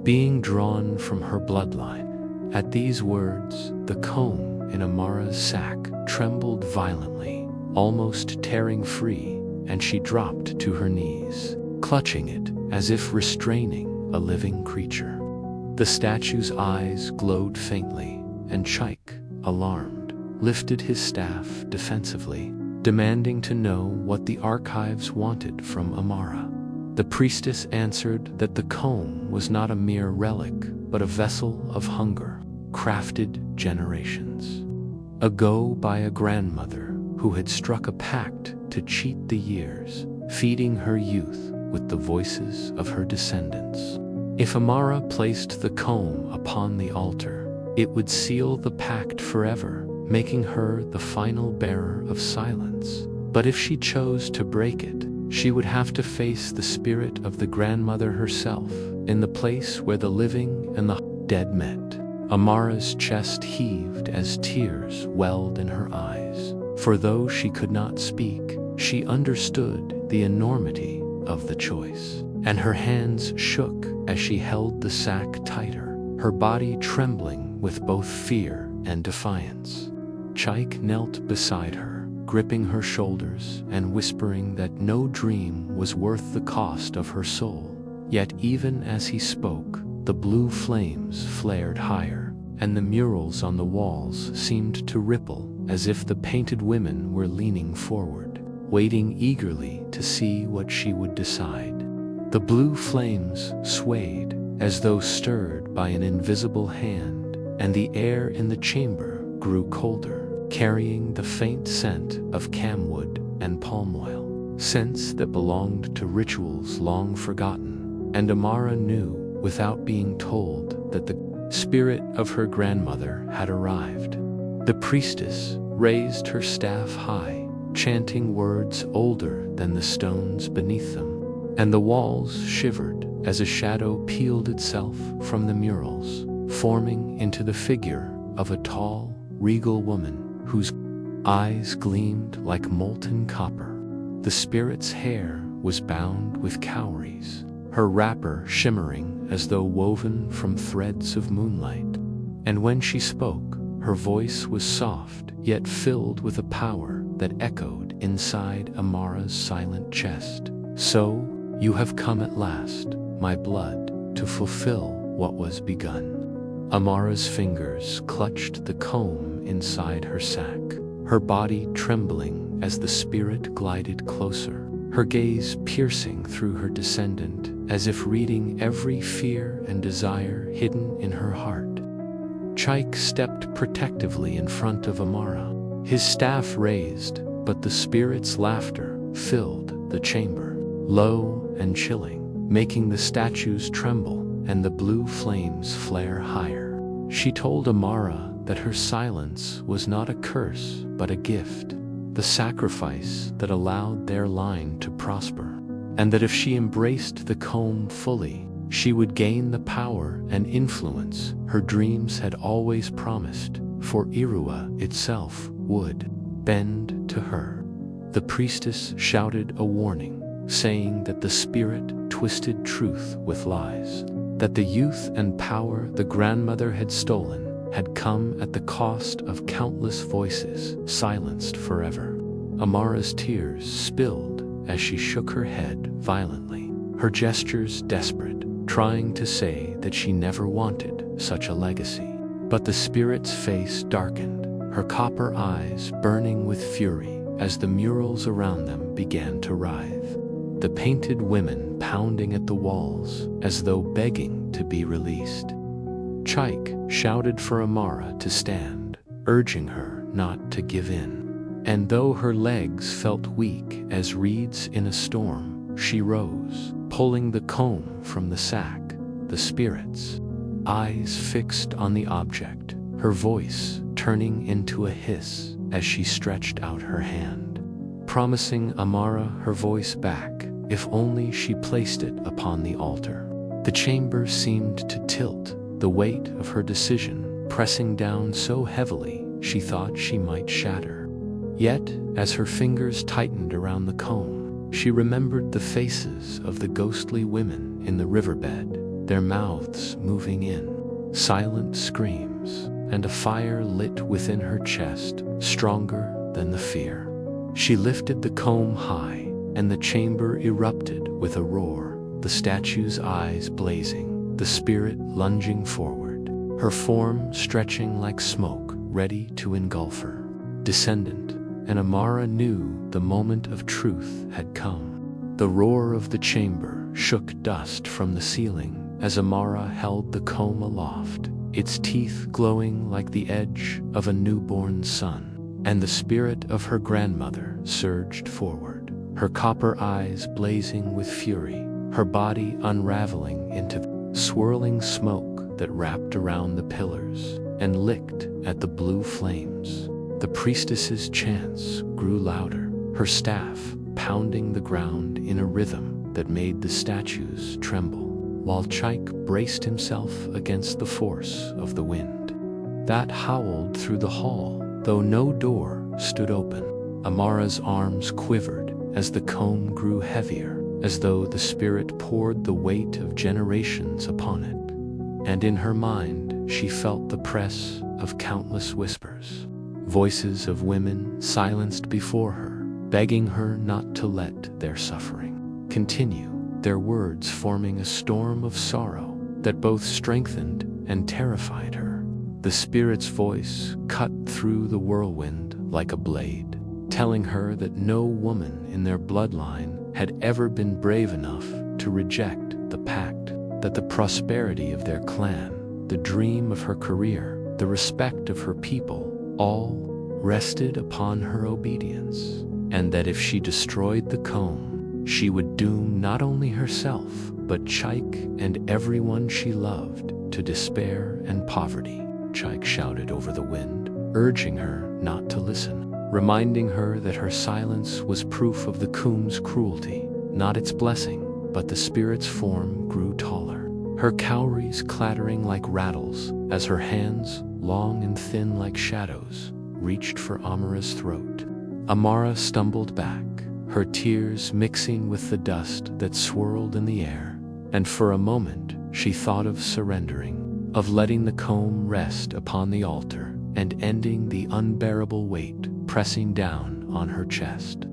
being drawn from her bloodline. At these words, the comb in Amara's sack trembled violently, almost tearing free, and she dropped to her knees, clutching it as if restraining a living creature. The statue's eyes glowed faintly, and Chaik, alarmed, lifted his staff defensively, demanding to know what the archives wanted from Amara. The priestess answered that the comb was not a mere relic, but a vessel of hunger, crafted generations ago by a grandmother who had struck a pact to cheat the years, feeding her youth with the voices of her descendants. If Amara placed the comb upon the altar, it would seal the pact forever, making her the final bearer of silence. But if she chose to break it, she would have to face the spirit of the grandmother herself, in the place where the living and the dead met. Amara's chest heaved as tears welled in her eyes, for though she could not speak, she understood the enormity of the choice, and her hands shook as she held the sack tighter, her body trembling with both fear and defiance. Chaik knelt beside her, gripping her shoulders and whispering that no dream was worth the cost of her soul. Yet even as he spoke, the blue flames flared higher, and the murals on the walls seemed to ripple as if the painted women were leaning forward, waiting eagerly to see what she would decide. The blue flames swayed as though stirred by an invisible hand, and the air in the chamber grew colder, carrying the faint scent of camwood and palm oil, scents that belonged to rituals long forgotten. And Amara knew, without being told, that the spirit of her grandmother had arrived. The priestess raised her staff high, chanting words older than the stones beneath them, and the walls shivered as a shadow peeled itself from the murals, forming into the figure of a tall, regal woman whose eyes gleamed like molten copper. The spirit's hair was bound with cowries, her wrapper shimmering as though woven from threads of moonlight. And when she spoke, her voice was soft, yet filled with a power that echoed inside Amara's silent chest. "So, you have come at last, my blood, to fulfill what was begun." Amara's fingers clutched the comb inside her sack, her body trembling as the spirit glided closer, her gaze piercing through her descendant as if reading every fear and desire hidden in her heart. Chaik stepped protectively in front of Amara, his staff raised, but the spirit's laughter filled the chamber, low and chilling, making the statues tremble and the blue flames flare higher. She told Amara that her silence was not a curse but a gift, the sacrifice that allowed their line to prosper, and that if she embraced the comb fully, she would gain the power and influence her dreams had always promised, for Irua itself would bend to her. The priestess shouted a warning, saying that the spirit twisted truth with lies, that the youth and power the grandmother had stolen had come at the cost of countless voices silenced forever. Amara's tears spilled as she shook her head violently, her gestures desperate, trying to say that she never wanted such a legacy. But the spirit's face darkened, her copper eyes burning with fury as the murals around them began to writhe, the painted women pounding at the walls as though begging to be released. Chaik shouted for Amara to stand, urging her not to give in. And though her legs felt weak as reeds in a storm, she rose, pulling the comb from the sack, the spirit's eyes fixed on the object, her voice turning into a hiss as she stretched out her hand, promising Amara her voice back if only she placed it upon the altar. The chamber seemed to tilt, the weight of her decision pressing down so heavily she thought she might shatter. Yet, as her fingers tightened around the comb, she remembered the faces of the ghostly women in the riverbed, their mouths moving in silent screams, and a fire lit within her chest, stronger than the fear. She lifted the comb high, and the chamber erupted with a roar, the statue's eyes blazing, the spirit lunging forward, her form stretching like smoke, ready to engulf her descendant. And Amara knew the moment of truth had come. The roar of the chamber shook dust from the ceiling as Amara held the comb aloft, its teeth glowing like the edge of a newborn sun, and the spirit of her grandmother surged forward, her copper eyes blazing with fury, her body unraveling into swirling smoke that wrapped around the pillars and licked at the blue flames. The priestess's chants grew louder, her staff pounding the ground in a rhythm that made the statues tremble, while Chaik braced himself against the force of the wind that howled through the hall, though no door stood open. Amara's arms quivered as the comb grew heavier, as though the spirit poured the weight of generations upon it. And in her mind, she felt the press of countless whispers, voices of women silenced before her, begging her not to let their suffering continue, their words forming a storm of sorrow that both strengthened and terrified her. The spirit's voice cut through the whirlwind like a blade, telling her that no woman in their bloodline had ever been brave enough to reject the pact, that the prosperity of their clan, the dream of her career, the respect of her people, all rested upon her obedience, and that if she destroyed the comb, she would doom not only herself, but Chaik and everyone she loved to despair and poverty. Chaik shouted over the wind, urging her not to listen, reminding her that her silence was proof of the comb's cruelty, not its blessing. But the spirit's form grew taller, her cowries clattering like rattles as her hands, long and thin like shadows, reached for Amara's throat. Amara stumbled back, her tears mixing with the dust that swirled in the air, and for a moment she thought of surrendering, of letting the comb rest upon the altar and ending the unbearable weight pressing down on her chest.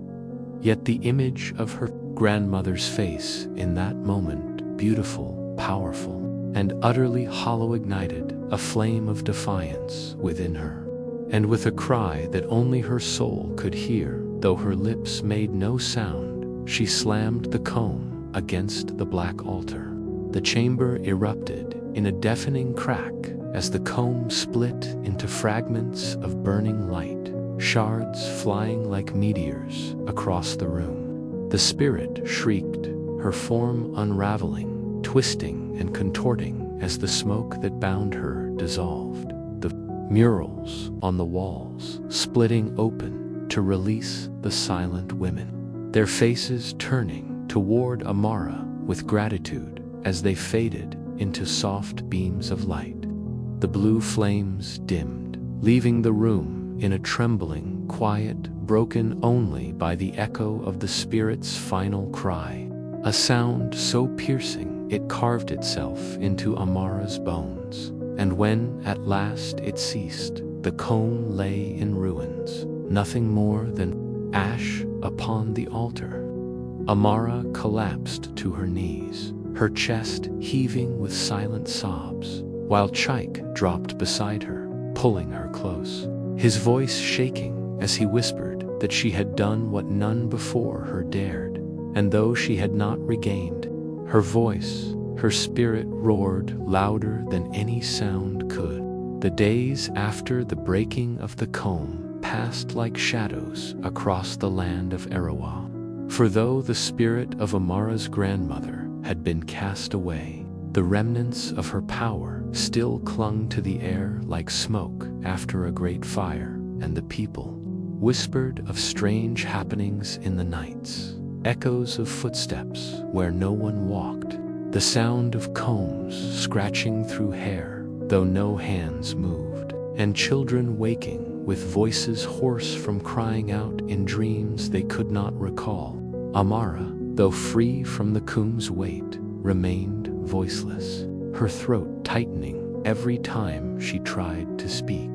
Yet the image of her grandmother's face in that moment, beautiful, powerful, and utterly hollow, ignited a flame of defiance within her. And with a cry that only her soul could hear, though her lips made no sound, she slammed the comb against the black altar. The chamber erupted in a deafening crack as the comb split into fragments of burning light, shards flying like meteors across the room. The spirit shrieked, her form unraveling, twisting and contorting as the smoke that bound her dissolved, the murals on the walls splitting open to release the silent women, their faces turning toward Amara with gratitude as they faded into soft beams of light. The blue flames dimmed, leaving the room in a trembling quiet broken only by the echo of the spirit's final cry, a sound so piercing it carved itself into Amara's bones. And when at last it ceased, the comb lay in ruins, nothing more than ash upon the altar. Amara collapsed to her knees, her chest heaving with silent sobs, while Chaik dropped beside her, pulling her close, his voice shaking as he whispered that she had done what none before her dared, and though she had not regained her voice, her spirit roared louder than any sound could. The days after the breaking of the comb passed like shadows across the land of Arawa, for though the spirit of Amara's grandmother had been cast away, the remnants of her power still clung to the air like smoke after a great fire, and the people whispered of strange happenings in the nights, echoes of footsteps where no one walked, the sound of combs scratching through hair though no hands moved, and children waking with voices hoarse from crying out in dreams they could not recall. Amara, though free from the comb's weight, remained voiceless, her throat tightening every time she tried to speak,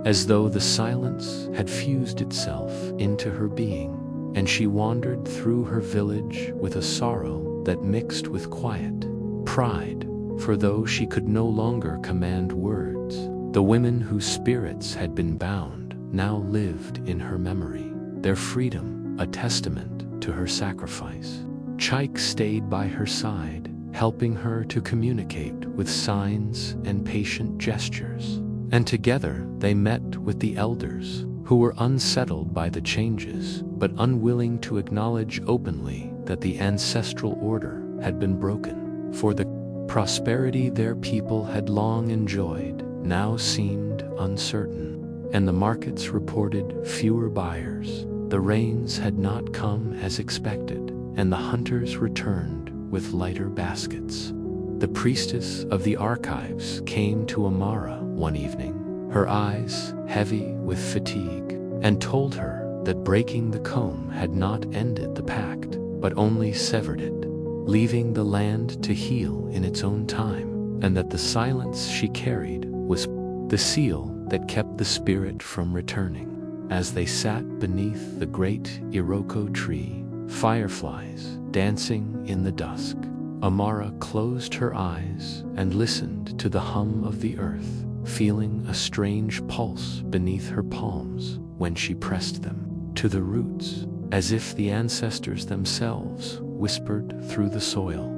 as though the silence had fused itself into her being, and she wandered through her village with a sorrow that mixed with quiet pride, for though she could no longer command words, the women whose spirits had been bound now lived in her memory, their freedom a testament to her sacrifice. Chaik stayed by her side, helping her to communicate with signs and patient gestures, and together they met with the elders, who were unsettled by the changes, but unwilling to acknowledge openly that the ancestral order had been broken, for the prosperity their people had long enjoyed now seemed uncertain, and the markets reported fewer buyers. The rains had not come as expected, and the hunters returned with lighter baskets. The priestess of the archives came to Amara one evening, her eyes heavy with fatigue, and told her that breaking the comb had not ended the pact, but only severed it, leaving the land to heal in its own time, and that the silence she carried was the seal that kept the spirit from returning. As they sat beneath the great iroko tree, fireflies dancing in the dusk, Amara closed her eyes and listened to the hum of the earth, feeling a strange pulse beneath her palms when she pressed them to the roots, as if the ancestors themselves whispered through the soil.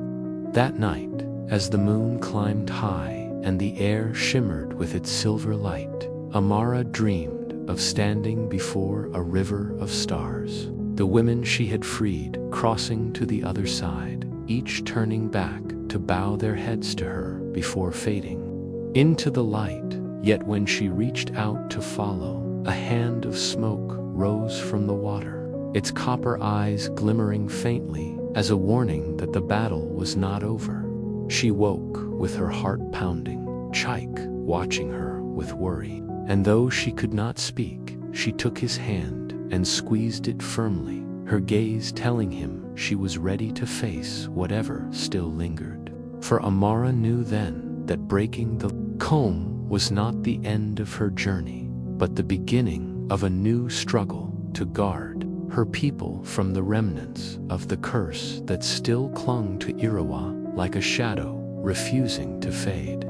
That night, as the moon climbed high and the air shimmered with its silver light, Amara dreamed of standing before a river of stars, the women she had freed crossing to the other side, each turning back to bow their heads to her before fading into the light. Yet when she reached out to follow, a hand of smoke rose from the water, its copper eyes glimmering faintly as a warning that the battle was not over. She woke with her heart pounding, Chaik watching her with worry, and though she could not speak, she took his hand and squeezed it firmly, her gaze telling him she was ready to face whatever still lingered. For Amara knew then that breaking the comb was not the end of her journey, but the beginning of a new struggle to guard her people from the remnants of the curse that still clung to Irawa like a shadow, refusing to fade.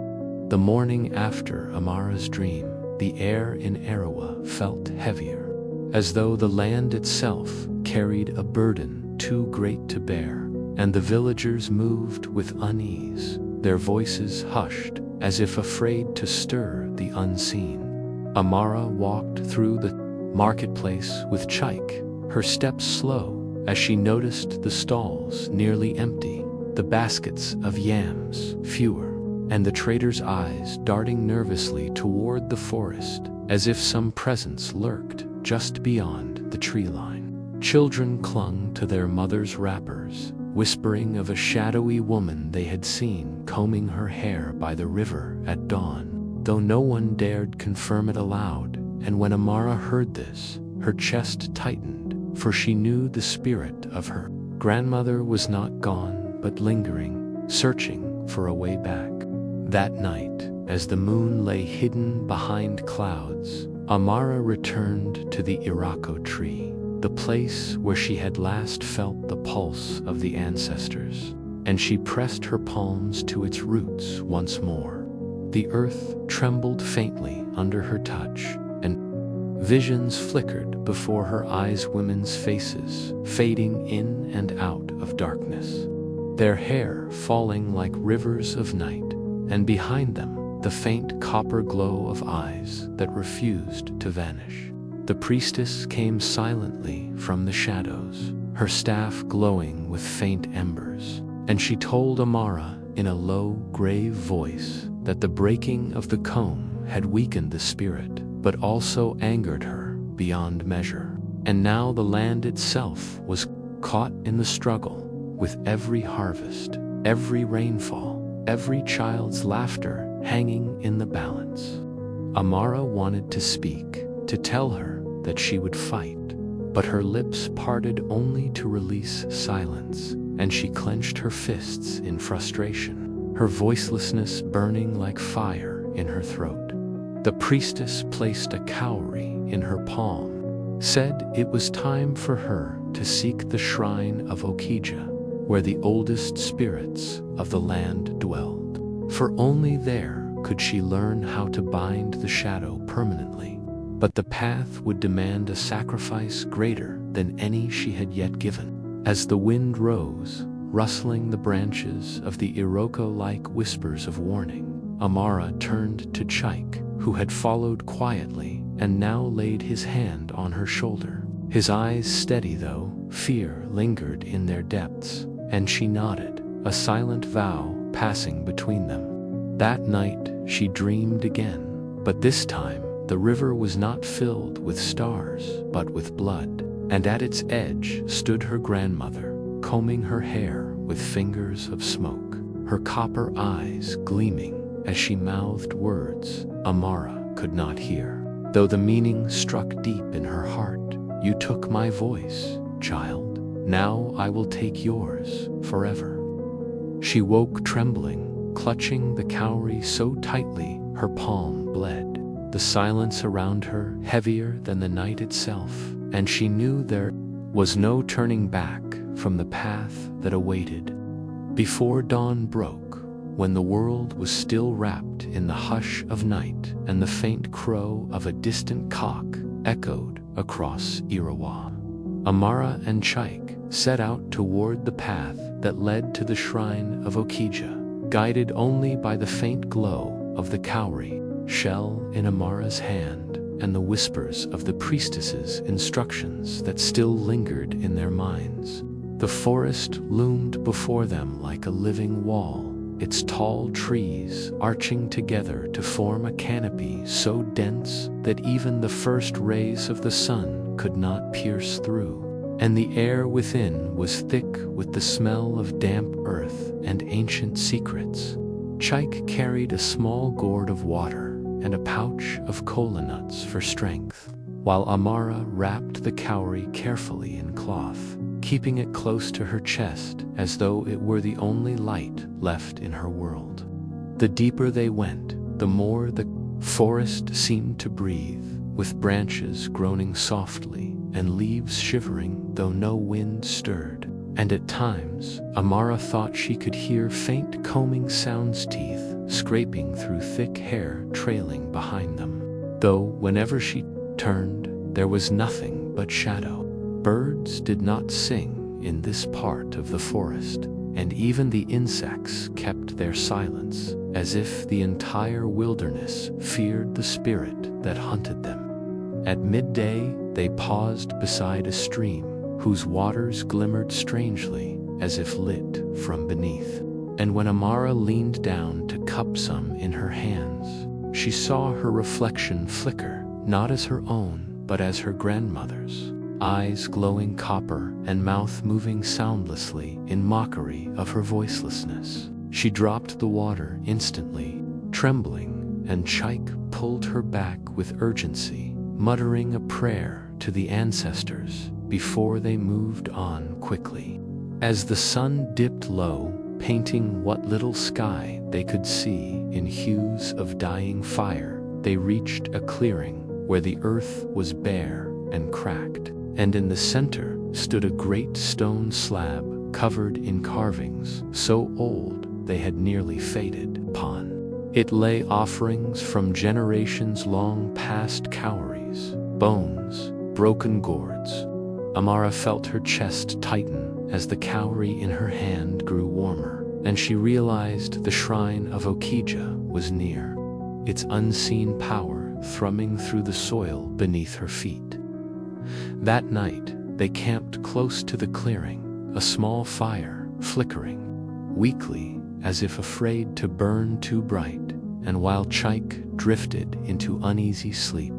The morning after Amara's dream, the air in Arawa felt heavier, as though the land itself carried a burden too great to bear, and the villagers moved with unease, their voices hushed as if afraid to stir the unseen. Amara walked through the marketplace with Chaik, her steps slow as she noticed the stalls nearly empty, the baskets of yams fewer, and the trader's eyes darting nervously toward the forest, as if some presence lurked just beyond the tree line. Children clung to their mothers' wrappers, whispering of a shadowy woman they had seen combing her hair by the river at dawn, though no one dared confirm it aloud. And when Amara heard this, her chest tightened, for she knew the spirit of her grandmother was not gone but lingering, searching for a way back. That night, as the moon lay hidden behind clouds, Amara returned to the iroko tree, the place where she had last felt the pulse of the ancestors, and she pressed her palms to its roots once more. The earth trembled faintly under her touch, and visions flickered before her eyes, women's faces fading in and out of darkness, their hair falling like rivers of night, and behind them the faint copper glow of eyes that refused to vanish. The priestess came silently from the shadows, her staff glowing with faint embers, and she told Amara in a low, grave voice that the breaking of the comb had weakened the spirit, but also angered her beyond measure. And now the land itself was caught in the struggle, with every harvest, every rainfall, every child's laughter hanging in the balance. Amara wanted to speak, to tell her that she would fight, but her lips parted only to release silence, and she clenched her fists in frustration, her voicelessness burning like fire in her throat. The priestess placed a cowrie in her palm, said it was time for her to seek the shrine of Okija, where the oldest spirits of the land dwelled. For only there could she learn how to bind the shadow permanently. But the path would demand a sacrifice greater than any she had yet given. As the wind rose, rustling the branches of the iroko-like whispers of warning, Amara turned to Chaik, who had followed quietly and now laid his hand on her shoulder. His eyes steady though fear lingered in their depths, and she nodded, a silent vow passing between them. That night she dreamed again, but this time the river was not filled with stars, but with blood, and at its edge stood her grandmother, combing her hair with fingers of smoke, her copper eyes gleaming as she mouthed words Amara could not hear, though the meaning struck deep in her heart. "You took my voice, child. Now I will take yours forever." She woke trembling, clutching the cowrie so tightly her palm bled. The silence around her heavier than the night itself, and she knew there was no turning back from the path that awaited. Before dawn broke, when the world was still wrapped in the hush of night and the faint crow of a distant cock echoed across Irawa, Amara and Chaik set out toward the path that led to the shrine of Okija, guided only by the faint glow of the cowrie shell in Amara's hand and the whispers of the priestess's instructions that still lingered in their minds. The forest loomed before them like a living wall, its tall trees arching together to form a canopy so dense that even the first rays of the sun could not pierce through. And the air within was thick with the smell of damp earth and ancient secrets. Chaik carried a small gourd of water and a pouch of kola nuts for strength, while Amara wrapped the cowrie carefully in cloth, keeping it close to her chest as though it were the only light left in her world. The deeper they went, the more the forest seemed to breathe, with branches groaning softly and leaves shivering though no wind stirred. And at times, Amara thought she could hear faint combing sounds, teeth scraping through thick hair trailing behind them. Though whenever she turned, there was nothing but shadow. Birds did not sing in this part of the forest, and even the insects kept their silence, as if the entire wilderness feared the spirit that hunted them. At midday, they paused beside a stream, whose waters glimmered strangely as if lit from beneath. And when Amara leaned down to cup some in her hands, she saw her reflection flicker, not as her own, but as her grandmother's, eyes glowing copper and mouth moving soundlessly in mockery of her voicelessness. She dropped the water instantly, trembling, and Chaik pulled her back with urgency, muttering a prayer to the ancestors before they moved on quickly. As the sun dipped low, painting what little sky they could see in hues of dying fire, they reached a clearing where the earth was bare and cracked, and in the center stood a great stone slab covered in carvings so old they had nearly faded. Upon it lay offerings from generations long past, cowries, bones, broken gourds. Amara felt her chest tighten as the cowrie in her hand grew warmer, and she realized the shrine of Okija was near, its unseen power thrumming through the soil beneath her feet. That night, they camped close to the clearing, a small fire flickering, weakly as if afraid to burn too bright, and while Chaik drifted into uneasy sleep,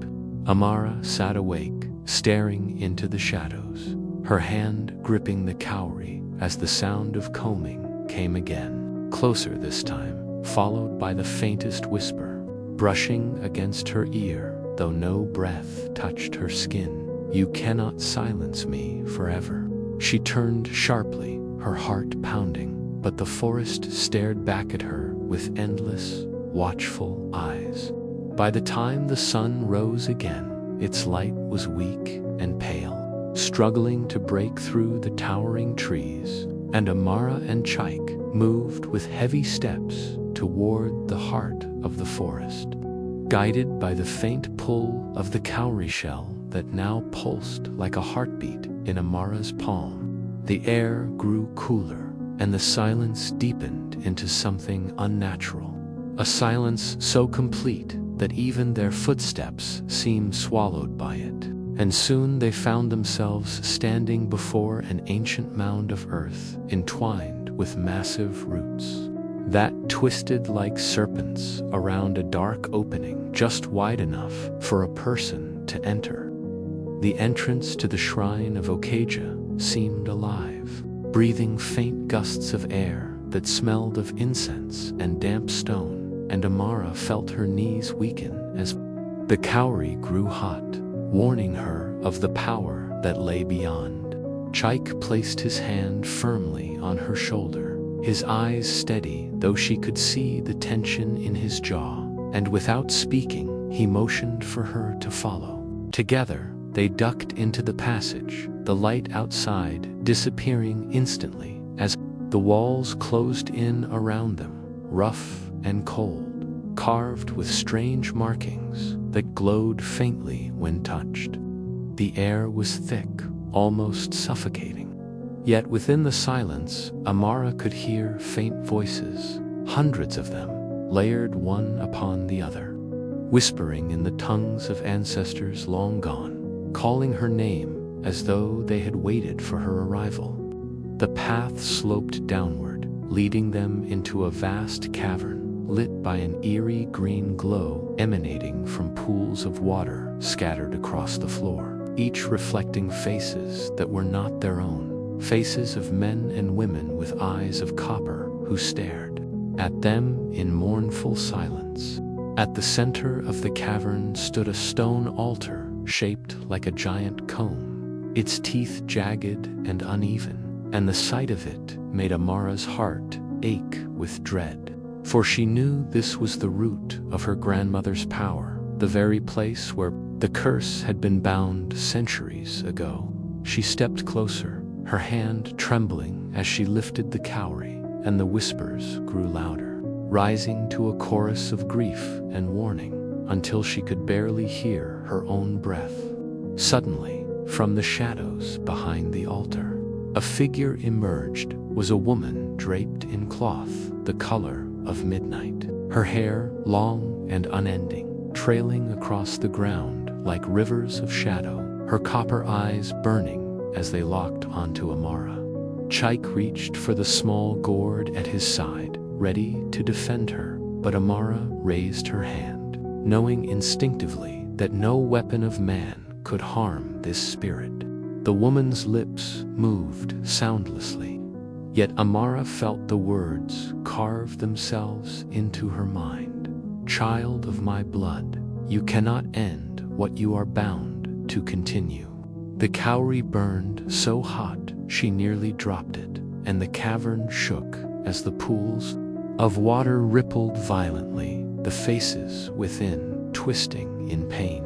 Amara sat awake, staring into the shadows, her hand gripping the cowrie as the sound of combing came again, closer this time, followed by the faintest whisper, brushing against her ear, though no breath touched her skin. "You cannot silence me forever." She turned sharply, her heart pounding, but the forest stared back at her with endless, watchful eyes. By the time the sun rose again, its light was weak and pale, struggling to break through the towering trees, and Amara and Chike moved with heavy steps toward the heart of the forest, guided by the faint pull of the cowrie shell that now pulsed like a heartbeat in Amara's palm. The air grew cooler, and the silence deepened into something unnatural, a silence so complete that even their footsteps seemed swallowed by it. And soon they found themselves standing before an ancient mound of earth entwined with massive roots that twisted like serpents around a dark opening just wide enough for a person to enter. The entrance to the shrine of Okaja seemed alive, breathing faint gusts of air that smelled of incense and damp stone, and Amara felt her knees weaken as the cowrie grew hot, warning her of the power that lay beyond. Chike placed his hand firmly on her shoulder, his eyes steady though she could see the tension in his jaw, and without speaking, he motioned for her to follow. Together, they ducked into the passage, the light outside disappearing instantly as the walls closed in around them, rough and cold, carved with strange markings that glowed faintly when touched. The air was thick, almost suffocating. Yet within the silence, Amara could hear faint voices, hundreds of them, layered one upon the other, whispering in the tongues of ancestors long gone, calling her name as though they had waited for her arrival. The path sloped downward, leading them into a vast cavern, lit by an eerie green glow emanating from pools of water scattered across the floor, each reflecting faces that were not their own, faces of men and women with eyes of copper who stared at them in mournful silence. At the center of the cavern stood a stone altar shaped like a giant comb, its teeth jagged and uneven, and the sight of it made Amara's heart ache with dread. For she knew this was the root of her grandmother's power, the very place where the curse had been bound centuries ago. She stepped closer, her hand trembling as she lifted the cowrie, and the whispers grew louder, rising to a chorus of grief and warning, until she could barely hear her own breath. Suddenly, from the shadows behind the altar, a figure emerged. Was a woman draped in cloth the color of midnight, her hair long and unending, trailing across the ground like rivers of shadow, her copper eyes burning as they locked onto Amara. Chike reached for the small gourd at his side, ready to defend her, but Amara raised her hand, knowing instinctively that no weapon of man could harm this spirit. The woman's lips moved soundlessly, yet Amara felt the words carve themselves into her mind. Child of my blood, you cannot end what you are bound to continue. The cowrie burned so hot she nearly dropped it, and the cavern shook as the pools of water rippled violently, the faces within twisting in pain.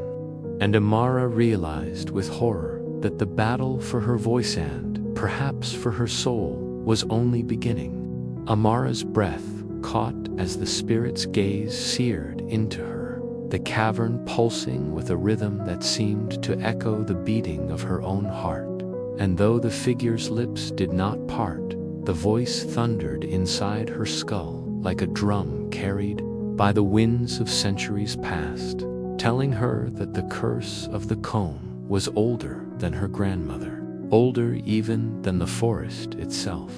And Amara realized with horror that the battle for her voice and, perhaps for her soul, was only beginning. Amara's breath caught as the spirit's gaze seared into her, the cavern pulsing with a rhythm that seemed to echo the beating of her own heart. And though the figure's lips did not part, the voice thundered inside her skull like a drum carried by the winds of centuries past, telling her that the curse of the comb was older than her grandmother, older even than the forest itself,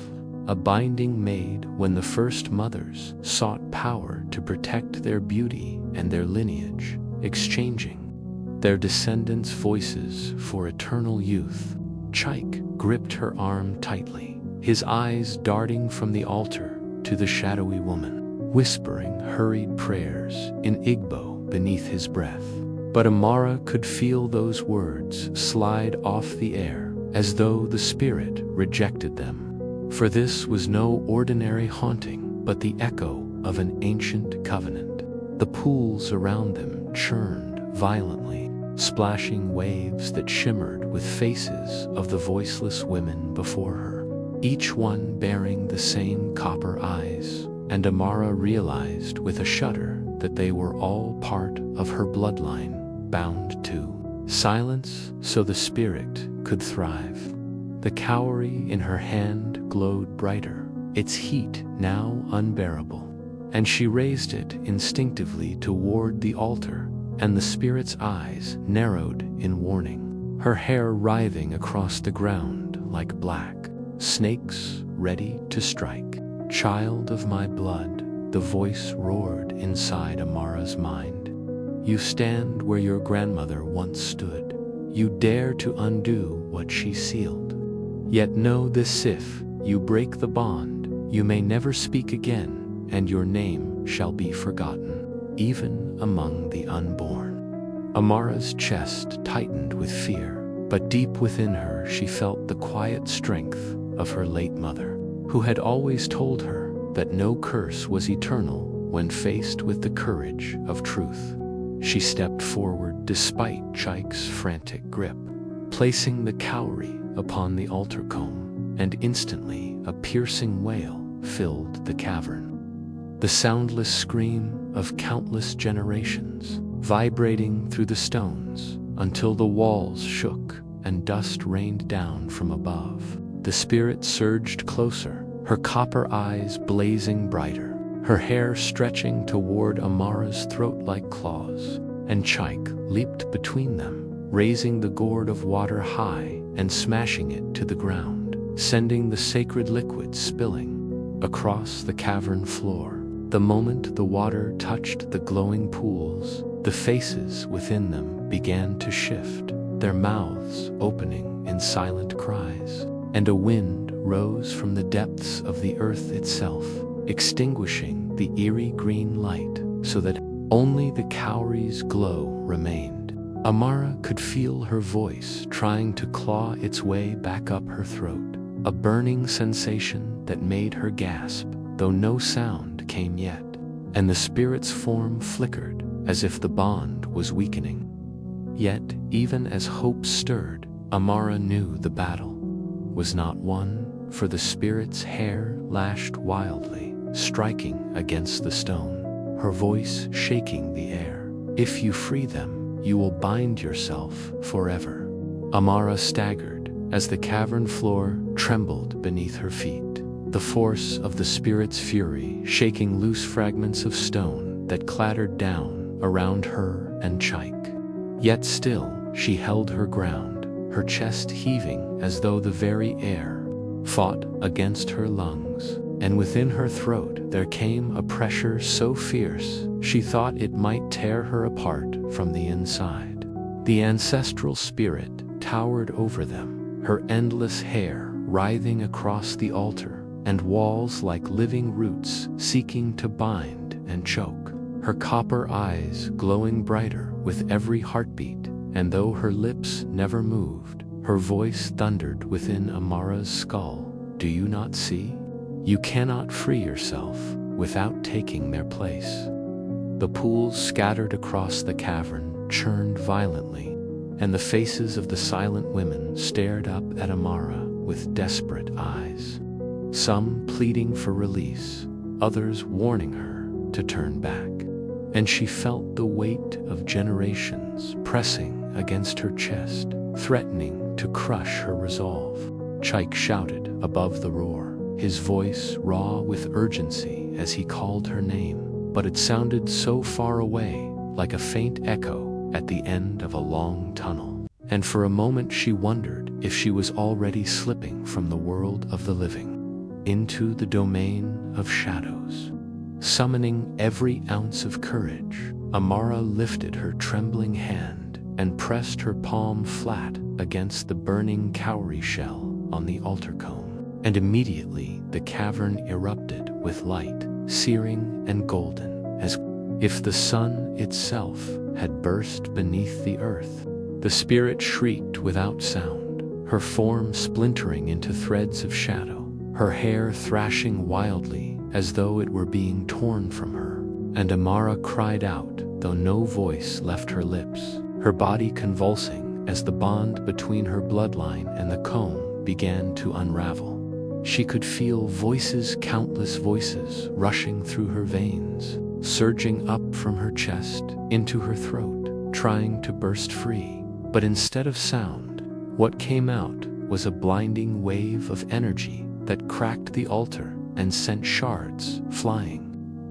a binding made when the first mothers sought power to protect their beauty and their lineage, exchanging their descendants' voices for eternal youth. Chike gripped her arm tightly, his eyes darting from the altar to the shadowy woman, whispering hurried prayers in Igbo beneath his breath. But Amara could feel those words slide off the air as though the spirit rejected them. For this was no ordinary haunting, but the echo of an ancient covenant. The pools around them churned violently, splashing waves that shimmered with faces of the voiceless women before her, each one bearing the same copper eyes, and Amara realized with a shudder that they were all part of her bloodline, bound to silence so the spirit could thrive. The cowrie in her hand glowed brighter, its heat now unbearable, and she raised it instinctively toward the altar, and the spirit's eyes narrowed in warning, her hair writhing across the ground like black snakes ready to strike. "Child of my blood," the voice roared inside Amara's mind. "You stand where your grandmother once stood. You dare to undo what she sealed. Yet know this: if you break the bond, you may never speak again, and your name shall be forgotten, even among the unborn." Amara's chest tightened with fear, but deep within her she felt the quiet strength of her late mother, who had always told her that no curse was eternal when faced with the courage of truth. She stepped forward despite Chaik's frantic grip, placing the cowrie upon the altar comb, and instantly a piercing wail filled the cavern. The soundless scream of countless generations, vibrating through the stones until the walls shook and dust rained down from above. The spirit surged closer, her copper eyes blazing brighter, her hair stretching toward Amara's throat like claws, and Chaik leaped between them, raising the gourd of water high and smashing it to the ground, sending the sacred liquid spilling across the cavern floor. The moment the water touched the glowing pools, the faces within them began to shift, their mouths opening in silent cries, and a wind rose from the depths of the earth itself, extinguishing the eerie green light so that only the cowrie's glow remained. Amara could feel her voice trying to claw its way back up her throat, a burning sensation that made her gasp, though no sound came yet, and the spirit's form flickered as if the bond was weakening. Yet, even as hope stirred, Amara knew the battle was not won, for the spirit's hair lashed wildly, striking against the stone, her voice shaking the air. "If you free them, you will bind yourself forever." Amara staggered as the cavern floor trembled beneath her feet, the force of the spirit's fury shaking loose fragments of stone that clattered down around her and Chaik. Yet still, she held her ground, her chest heaving as though the very air fought against her lungs, and within her throat there came a pressure so fierce she thought it might tear her apart from the inside. The ancestral spirit towered over them, her endless hair writhing across the altar, and walls like living roots seeking to bind and choke, her copper eyes glowing brighter with every heartbeat, and though her lips never moved, her voice thundered within Amara's skull. "Do you not see? You cannot free yourself without taking their place." The pools scattered across the cavern churned violently, and the faces of the silent women stared up at Amara with desperate eyes, some pleading for release, others warning her to turn back. And she felt the weight of generations pressing against her chest, threatening to crush her resolve. Chaik shouted above the roar, his voice raw with urgency as he called her name, but it sounded so far away, like a faint echo at the end of a long tunnel. And for a moment she wondered if she was already slipping from the world of the living into the domain of shadows. Summoning every ounce of courage, Amara lifted her trembling hand and pressed her palm flat against the burning cowrie shell on the altar comb, and immediately the cavern erupted with light, searing and golden, as if the sun itself had burst beneath the earth. The spirit shrieked without sound, her form splintering into threads of shadow, her hair thrashing wildly as though it were being torn from her. and Amara cried out, though no voice left her lips, her body convulsing as the bond between her bloodline and the comb began to unravel. She could feel voices, countless voices, rushing through her veins, surging up from her chest into her throat, trying to burst free. But instead of sound, what came out was a blinding wave of energy that cracked the altar and sent shards flying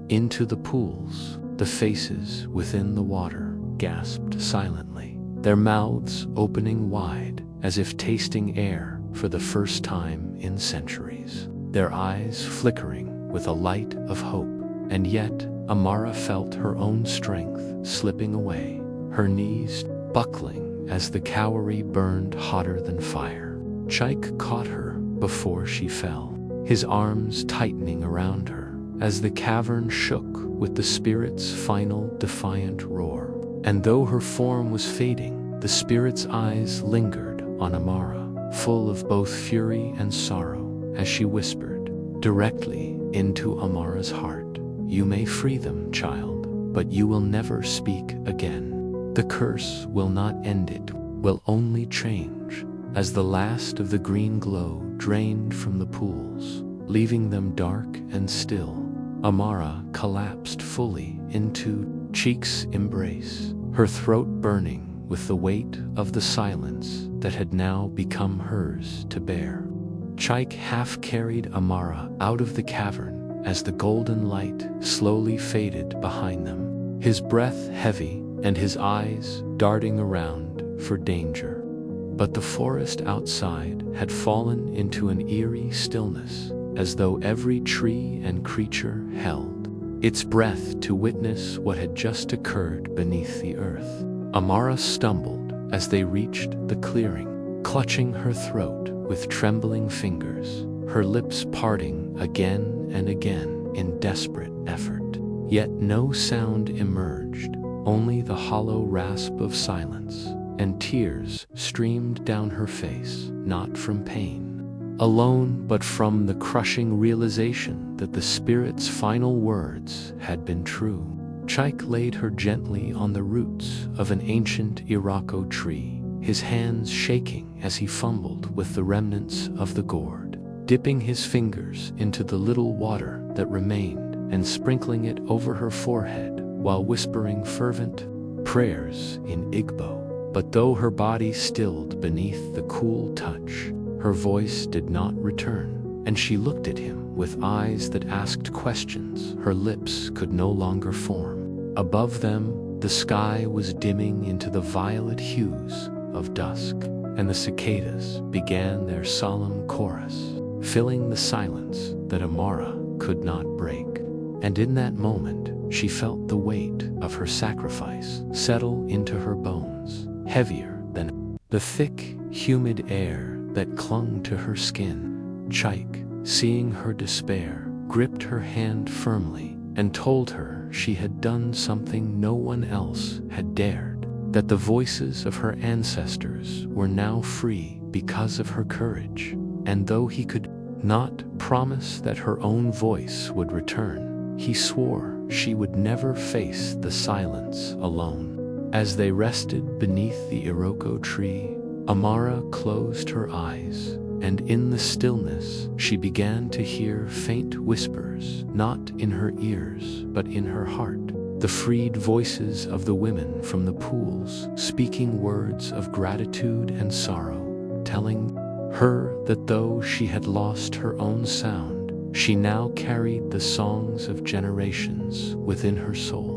into the pools. The faces within the water gasped silently, their mouths opening wide as if tasting air for the first time in centuries, their eyes flickering with a light of hope. And yet, Amara felt her own strength slipping away, her knees buckling as the cowrie burned hotter than fire. Chike caught her before she fell, his arms tightening around her as the cavern shook with the spirit's final defiant roar. And though her form was fading, the spirit's eyes lingered on Amara, full of both fury and sorrow, as she whispered directly into Amara's heart, "You may free them, child, but you will never speak again. The curse will not end, it will only change." As the last of the green glow drained from the pools, leaving them dark and still, Amara collapsed fully into Chike's embrace, her throat burning with the weight of the silence that had now become hers to bear. Chike half carried Amara out of the cavern as the golden light slowly faded behind them, his breath heavy and his eyes darting around for danger. But the forest outside had fallen into an eerie stillness, as though every tree and creature held its breath to witness what had just occurred beneath the earth. Amara stumbled as they reached the clearing, clutching her throat with trembling fingers, her lips parting again and again in desperate effort. Yet no sound emerged, only the hollow rasp of silence, and tears streamed down her face, not from pain alone, but from the crushing realization that the spirit's final words had been true. Chike laid her gently on the roots of an ancient irreversible tree, his hands shaking as he fumbled with the remnants of the gourd, dipping his fingers into the little water that remained and sprinkling it over her forehead while whispering fervent prayers in Igbo. But though her body stilled beneath the cool touch, her voice did not return, and she looked at him with eyes that asked questions her lips could no longer form. Above them, the sky was dimming into the violet hues of dusk, and the cicadas began their solemn chorus, filling the silence that Amara could not break. And in that moment, she felt the weight of her sacrifice settle into her bones, heavier than the thick, humid air that clung to her skin. Chike, seeing her despair, gripped her hand firmly and told her she had done something no one else had dared, that the voices of her ancestors were now free because of her courage. And though he could not promise that her own voice would return, he swore she would never face the silence alone. As they rested beneath the iroko tree, Amara closed her eyes, and in the stillness she began to hear faint whispers, not in her ears but in her heart, the freed voices of the women from the pools, speaking words of gratitude and sorrow, telling her that though she had lost her own sound, she now carried the songs of generations within her soul.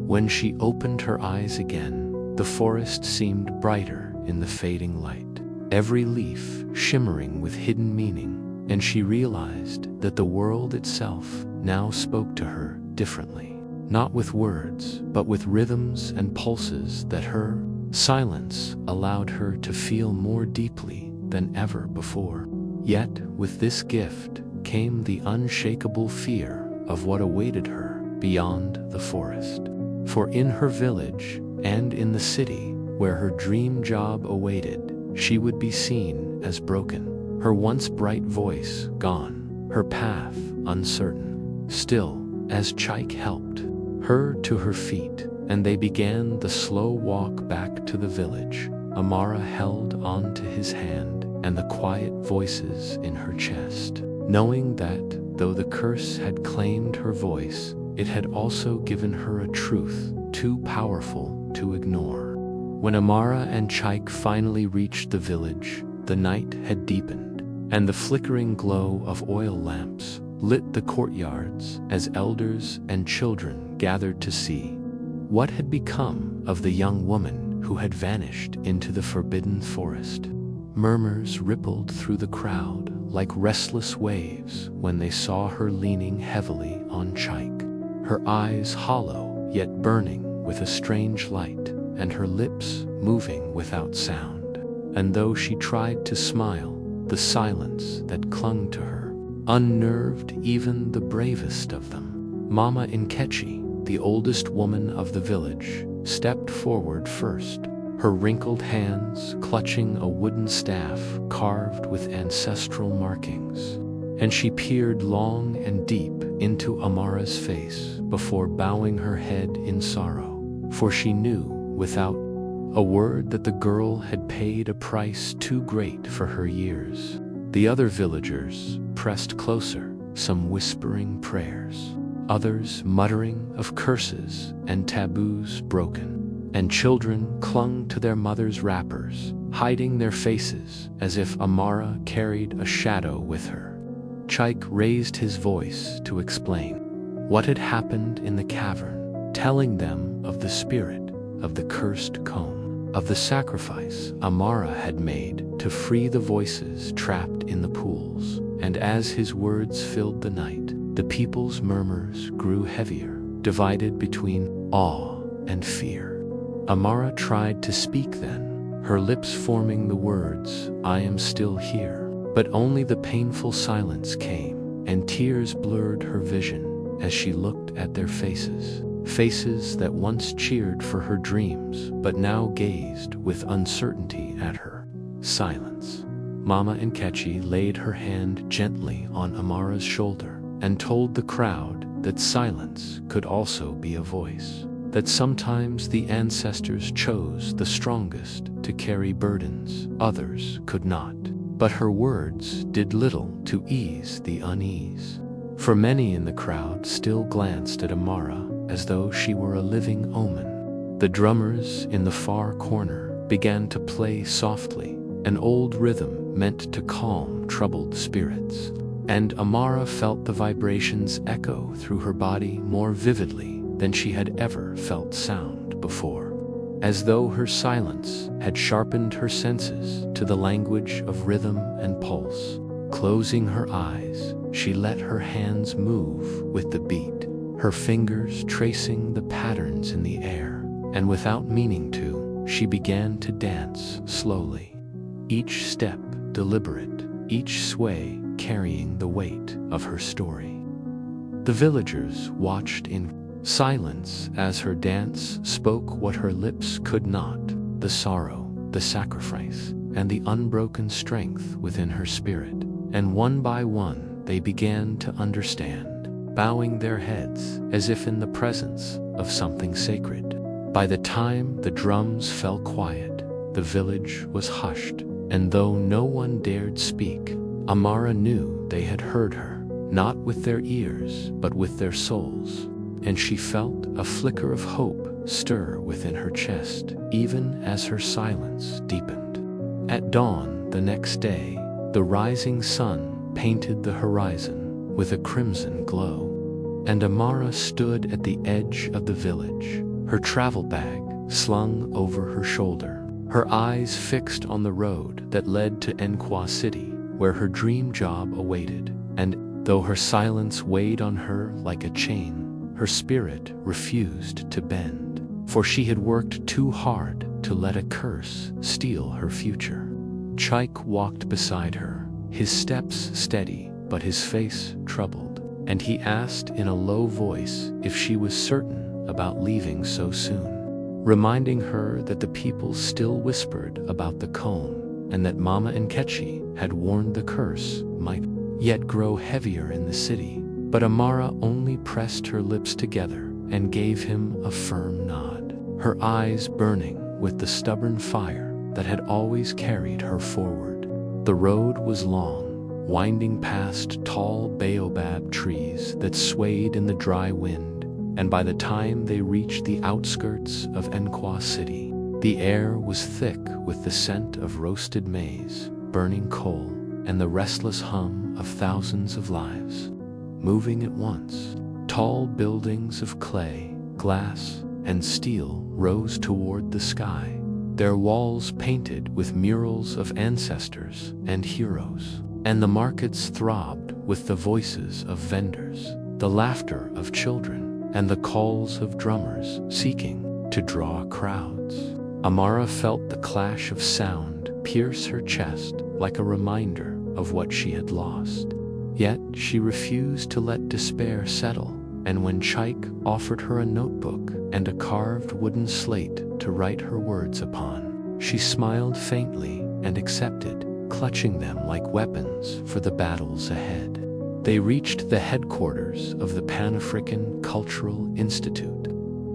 When she opened her eyes again, the forest seemed brighter in the fading light, every leaf shimmering with hidden meaning, and she realized that the world itself now spoke to her differently, not with words, but with rhythms and pulses that her silence allowed her to feel more deeply than ever before. Yet, with this gift came the unshakable fear of what awaited her beyond the forest. For in her village and in the city, where her dream job awaited, she would be seen as broken, her once bright voice gone, her path uncertain. Still, as Chike helped her to her feet, and they began the slow walk back to the village. Amara held on to his hand and the quiet voices in her chest, knowing that, though the curse had claimed her voice, it had also given her a truth too powerful to ignore. When Amara and Chaik finally reached the village, the night had deepened, and the flickering glow of oil lamps lit the courtyards as elders and children gathered to see what had become of the young woman who had vanished into the forbidden forest. Murmurs rippled through the crowd like restless waves when they saw her leaning heavily on Chaik, her eyes hollow yet burning with a strange light, and her lips moving without sound. And though she tried to smile, the silence that clung to her unnerved even the bravest of them. Mama Nkechi, the oldest woman of the village, stepped forward first, her wrinkled hands clutching a wooden staff carved with ancestral markings, and she peered long and deep into Amara's face before bowing her head in sorrow, for she knew without a word that the girl had paid a price too great for her years. The other villagers pressed closer, some whispering prayers, others muttering of curses and taboos broken, and children clung to their mothers' wrappers, hiding their faces as if Amara carried a shadow with her. Chaik raised his voice to explain what had happened in the cavern, telling them of the spirit of the cursed comb, of the sacrifice Amara had made to free the voices trapped in the pools. And as his words filled the night, the people's murmurs grew heavier, divided between awe and fear. Amara tried to speak then, her lips forming the words, "I am still here." But only the painful silence came, and tears blurred her vision as she looked at their faces. Faces that once cheered for her dreams, but now gazed with uncertainty at her. Silence. Mama Nkechi laid her hand gently on Amara's shoulder and told the crowd that silence could also be a voice, that sometimes the ancestors chose the strongest to carry burdens others could not. But her words did little to ease the unease, for many in the crowd still glanced at Amara as though she were a living omen. The drummers in the far corner began to play softly, an old rhythm meant to calm troubled spirits, and Amara felt the vibrations echo through her body more vividly than she had ever felt sound before, as though her silence had sharpened her senses to the language of rhythm and pulse. Closing her eyes, she let her hands move with the beat, her fingers tracing the patterns in the air, and without meaning to, she began to dance slowly, each step deliberate, each sway carrying the weight of her story. The villagers watched in silence as her dance spoke what her lips could not, the sorrow, the sacrifice, and the unbroken strength within her spirit. And one by one they began to understand, bowing their heads as if in the presence of something sacred. By the time the drums fell quiet, the village was hushed, and though no one dared speak, Amara knew they had heard her, not with their ears but with their souls, and she felt a flicker of hope stir within her chest, even as her silence deepened. At dawn the next day, the rising sun painted the horizon with a crimson glow, and Amara stood at the edge of the village, her travel bag slung over her shoulder, her eyes fixed on the road that led to Nkwa City, where her dream job awaited. And though her silence weighed on her like a chain, her spirit refused to bend, for she had worked too hard to let a curse steal her future. Chaik walked beside her, his steps steady but his face troubled, and he asked in a low voice if she was certain about leaving so soon, reminding her that the people still whispered about the comb, and that Mama Nkechi had warned the curse might yet grow heavier in the city. But Amara only pressed her lips together and gave him a firm nod, her eyes burning with the stubborn fire that had always carried her forward. The road was long, winding past tall baobab trees that swayed in the dry wind, and by the time they reached the outskirts of Enqua City, the air was thick with the scent of roasted maize, burning coal, and the restless hum of thousands of lives moving at once. Tall buildings of clay, glass, and steel rose toward the sky, their walls painted with murals of ancestors and heroes, and the markets throbbed with the voices of vendors, the laughter of children, and the calls of drummers seeking to draw crowds. Amara felt the clash of sound pierce her chest like a reminder of what she had lost. Yet she refused to let despair settle, and when Chaik offered her a notebook and a carved wooden slate to write her words upon, she smiled faintly and accepted, clutching them like weapons for the battles ahead. They reached the headquarters of the Pan-African Cultural Institute,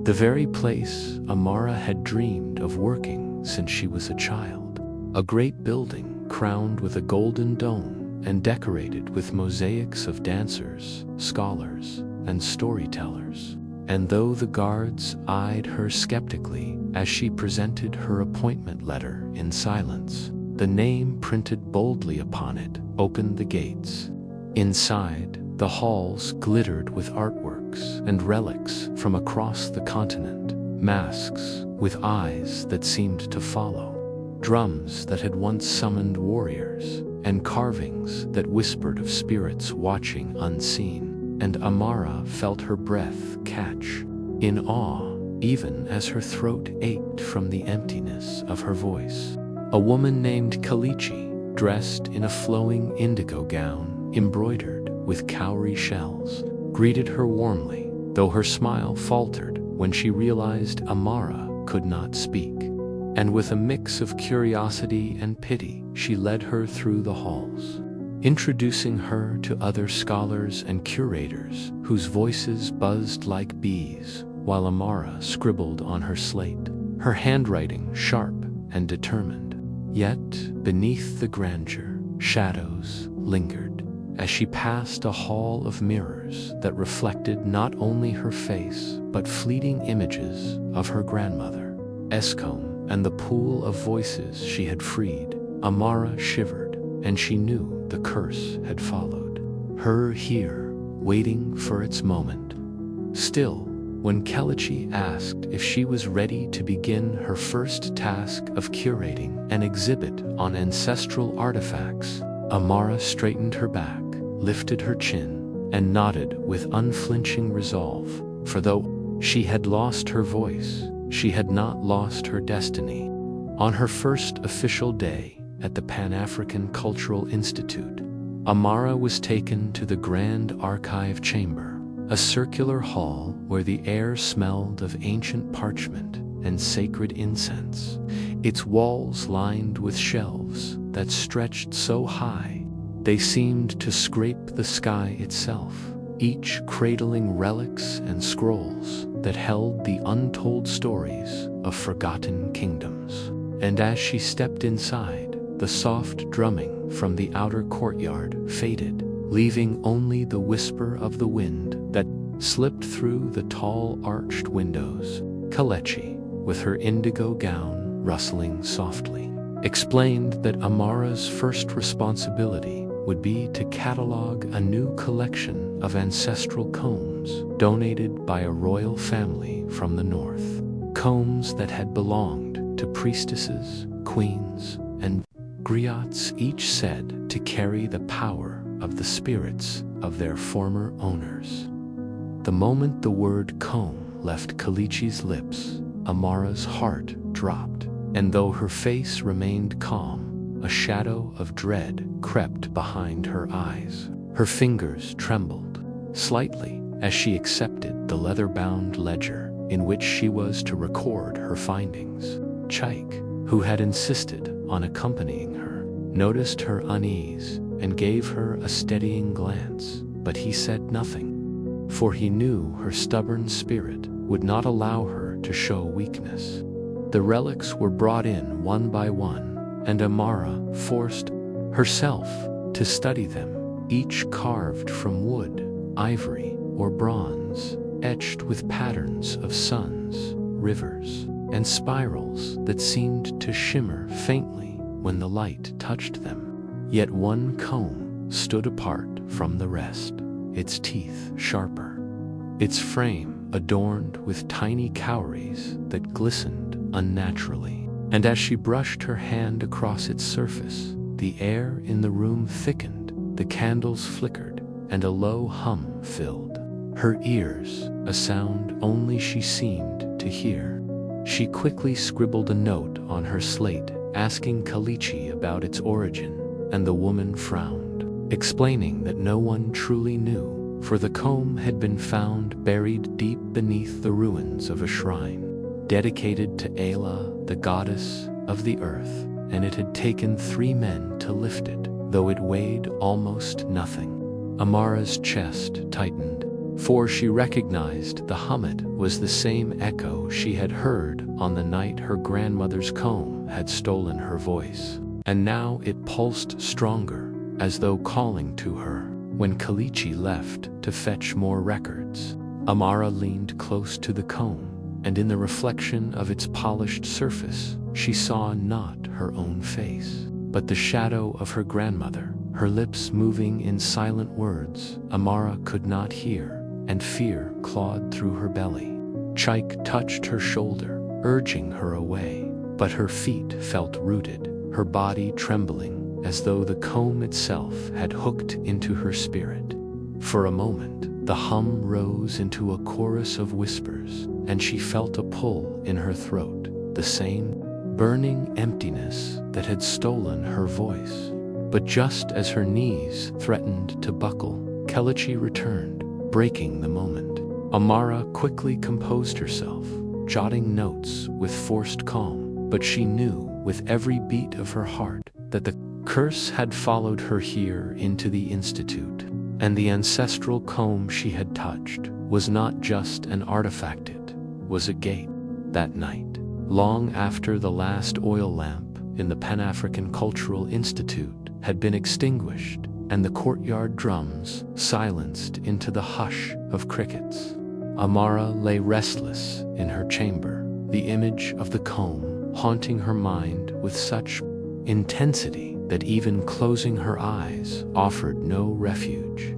the very place Amara had dreamed of working since she was a child. A great building crowned with a golden dome and decorated with mosaics of dancers, scholars, and storytellers. And though the guards eyed her skeptically as she presented her appointment letter in silence, the name printed boldly upon it opened the gates. Inside, the halls glittered with artworks and relics from across the continent, masks with eyes that seemed to follow, drums that had once summoned warriors, and carvings that whispered of spirits watching unseen. And Amara felt her breath catch, in awe, even as her throat ached from the emptiness of her voice. A woman named Kalichi, dressed in a flowing indigo gown embroidered with cowrie shells, greeted her warmly, though her smile faltered when she realized Amara could not speak. And with a mix of curiosity and pity, she led her through the halls, introducing her to other scholars and curators whose voices buzzed like bees, while Amara scribbled on her slate, her handwriting sharp and determined. Yet, beneath the grandeur, shadows lingered, as she passed a hall of mirrors that reflected not only her face, but fleeting images of her grandmother, Escombe, and the pool of voices she had freed. Amara shivered, and she knew the curse had followed her here, waiting for its moment. Still, when Kalichi asked if she was ready to begin her first task of curating an exhibit on ancestral artifacts, Amara straightened her back, lifted her chin, and nodded with unflinching resolve, for though she had lost her voice, she had not lost her destiny. On her first official day at the Pan-African Cultural Institute, Amara was taken to the Grand Archive Chamber, a circular hall where the air smelled of ancient parchment and sacred incense, its walls lined with shelves that stretched so high they seemed to scrape the sky itself, each cradling relics and scrolls that held the untold stories of forgotten kingdoms. And as she stepped inside, the soft drumming from the outer courtyard faded, leaving only the whisper of the wind that slipped through the tall arched windows. Kalechi, with her indigo gown rustling softly, explained that Amara's first responsibility would be to catalog a new collection of ancestral combs donated by a royal family from the north. Combs that had belonged to priestesses, queens, and griots, each said to carry the power of the spirits of their former owners. The moment the word comb left Kalichi's lips, Amara's heart dropped, and though her face remained calm, a shadow of dread crept behind her eyes. Her fingers trembled slightly as she accepted the leather-bound ledger in which she was to record her findings. Chaik, who had insisted on accompanying her, noticed her unease and gave her a steadying glance, but he said nothing. for he knew her stubborn spirit would not allow her to show weakness. The relics were brought in one by one, and Amara forced herself to study them, each carved from wood, ivory, or bronze, etched with patterns of suns, rivers, and spirals that seemed to shimmer faintly when the light touched them. Yet one comb stood apart from the rest, its teeth sharper, its frame adorned with tiny cowries that glistened unnaturally. And as she brushed her hand across its surface, the air in the room thickened, the candles flickered, and a low hum filled her ears, a sound only she seemed to hear. She quickly scribbled a note on her slate asking Kalichi about its origin, and the woman frowned, explaining that no one truly knew, for the comb had been found buried deep beneath the ruins of a shrine dedicated to Ayla, the goddess of the earth, and it had taken 3 men to lift it, though it weighed almost nothing. Amara's chest tightened, for she recognized the hum. Was the same echo she had heard on the night her grandmother's comb had stolen her voice, and now it pulsed stronger, as though calling to her. When Kalichi left to fetch more records, Amara leaned close to the comb, and in the reflection of its polished surface, she saw not her own face, but the shadow of her grandmother, her lips moving in silent words Amara could not hear, and fear clawed through her belly. Chaik touched her shoulder, urging her away, but her feet felt rooted, her body trembling, as though the comb itself had hooked into her spirit. For a moment, the hum rose into a chorus of whispers, and she felt a pull in her throat, the same burning emptiness that had stolen her voice. But just as her knees threatened to buckle, Kalichi returned, breaking the moment. Amara quickly composed herself, jotting notes with forced calm, but she knew with every beat of her heart that the curse had followed her here into the institute, and the ancestral comb she had touched was not just an artifact, it was a gate. That night, long after the last oil lamp in the Pan-African Cultural Institute had been extinguished, and the courtyard drums silenced into the hush of crickets, Amara lay restless in her chamber, the image of the comb haunting her mind with such intensity that even closing her eyes offered no refuge.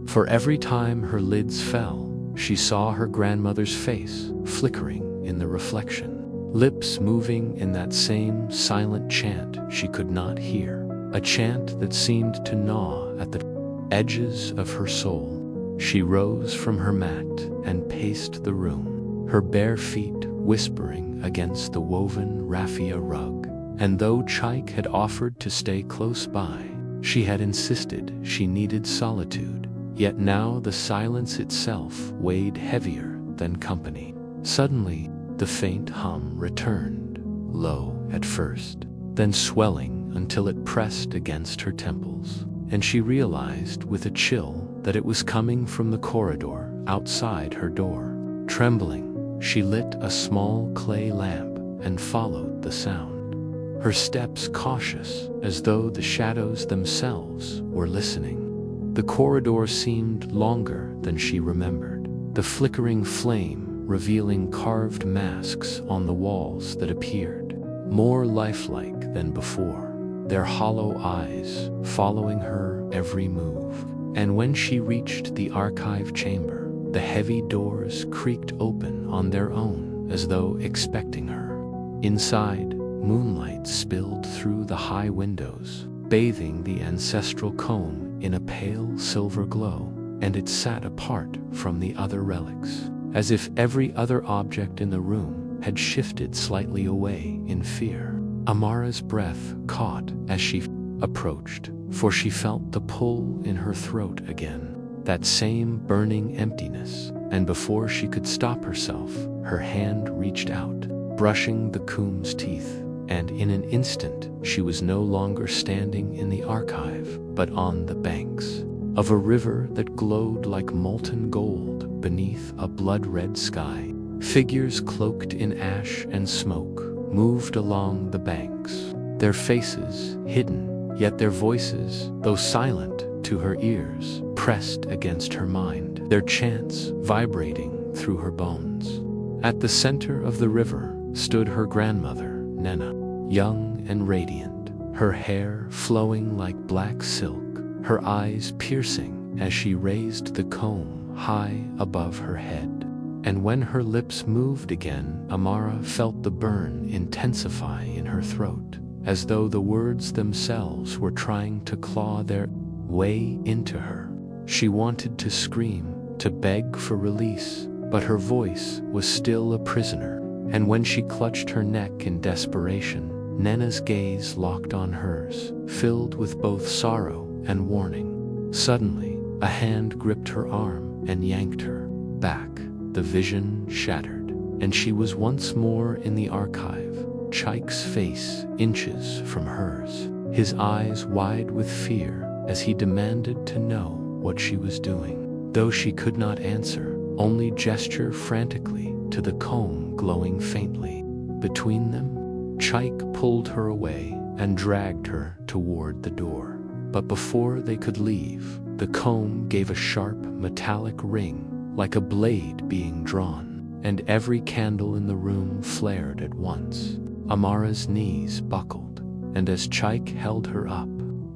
For every time her lids fell, she saw her grandmother's face flickering in the reflection, lips moving in that same silent chant she could not hear. A chant that seemed to gnaw at the edges of her soul. She rose from her mat and paced the room, her bare feet whispering against the woven raffia rug. And though Chaik had offered to stay close by, she had insisted she needed solitude. Yet now the silence itself weighed heavier than company. Suddenly, the faint hum returned, low at first, then swelling until it pressed against her temples, and she realized with a chill that it was coming from the corridor outside her door. Trembling, she lit a small clay lamp and followed the sound, her steps cautious as though the shadows themselves were listening. The corridor seemed longer than she remembered, the flickering flame revealing carved masks on the walls that appeared more lifelike than before, their hollow eyes following her every move. And when she reached the archive chamber, the heavy doors creaked open on their own as though expecting her. Inside, moonlight spilled through the high windows, bathing the ancestral comb in a pale silver glow, and it sat apart from the other relics, as if every other object in the room had shifted slightly away in fear. Amara's breath caught as she approached, for she felt the pull in her throat again, that same burning emptiness, and before she could stop herself, her hand reached out, brushing the comb's teeth, and in an instant she was no longer standing in the archive, but on the banks of a river that glowed like molten gold beneath a blood-red sky. Figures cloaked in ash and smoke moved along the banks, their faces hidden, yet their voices, though silent to her ears, pressed against her mind, their chants vibrating through her bones. At the center of the river stood her grandmother, Nena, young and radiant, her hair flowing like black silk, her eyes piercing as she raised the comb high above her head. And when her lips moved again, Amara felt the burn intensify in her throat, as though the words themselves were trying to claw their way into her. She wanted to scream, to beg for release, but her voice was still a prisoner. And when she clutched her neck in desperation, Nena's gaze locked on hers, filled with both sorrow and warning. Suddenly, a hand gripped her arm and yanked her back. The vision shattered, and she was once more in the archive, Chaik's face inches from hers, his eyes wide with fear as he demanded to know what she was doing. Though she could not answer, only gesture frantically to the comb glowing faintly. Between them, Chaik pulled her away and dragged her toward the door. But before they could leave, the comb gave a sharp metallic ring, like a blade being drawn, and every candle in the room flared at once. Amara's knees buckled, and as Chaik held her up,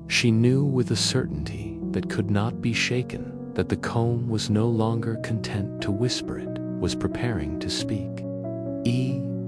she knew with a certainty that could not be shaken that the comb was no longer content to whisper, it was preparing to speak.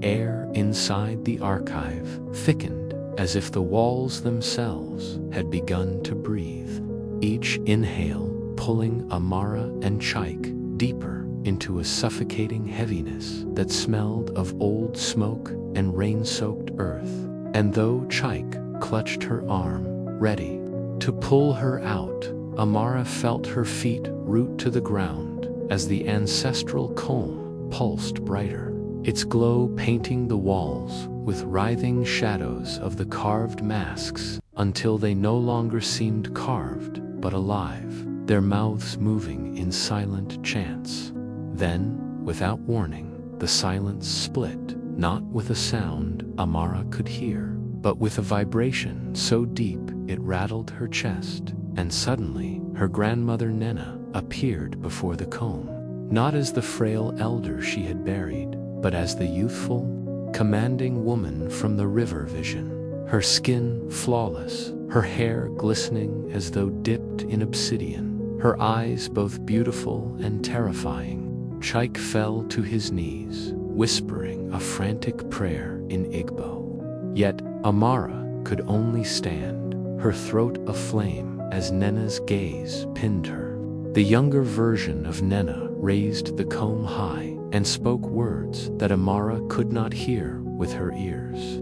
Air inside the archive thickened as if the walls themselves had begun to breathe, each inhale pulling Amara and Chaik deeper into a suffocating heaviness that smelled of old smoke and rain-soaked earth. And though Chaik clutched her arm, ready to pull her out, Amara felt her feet root to the ground as the ancestral comb pulsed brighter, its glow painting the walls with writhing shadows of the carved masks until they no longer seemed carved but alive, their mouths moving in silent chants. Then, without warning, the silence split, not with a sound Amara could hear, but with a vibration so deep it rattled her chest, and suddenly her grandmother Nena appeared before the comb, not as the frail elder she had buried, but as the youthful, commanding woman from the river vision, her skin flawless, her hair glistening as though dipped in obsidian, her eyes both beautiful and terrifying. Chaik fell to his knees, whispering a frantic prayer in Igbo. Yet Amara could only stand, her throat aflame as Nena's gaze pinned her. The younger version of Nena raised the comb high and spoke words that Amara could not hear with her ears,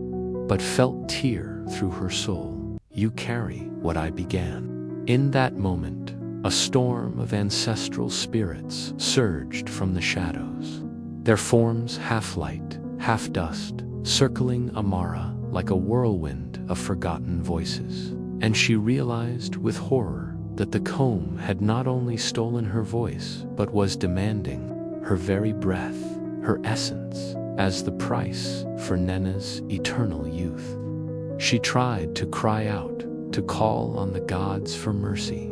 but felt tear through her soul. "You carry what I began." In that moment, a storm of ancestral spirits surged from the shadows, their forms half light, half dust, circling Amara like a whirlwind of forgotten voices. And she realized with horror that the comb had not only stolen her voice, but was demanding her very breath, her essence, as the price for Nena's eternal youth. She tried to cry out, to call on the gods for mercy,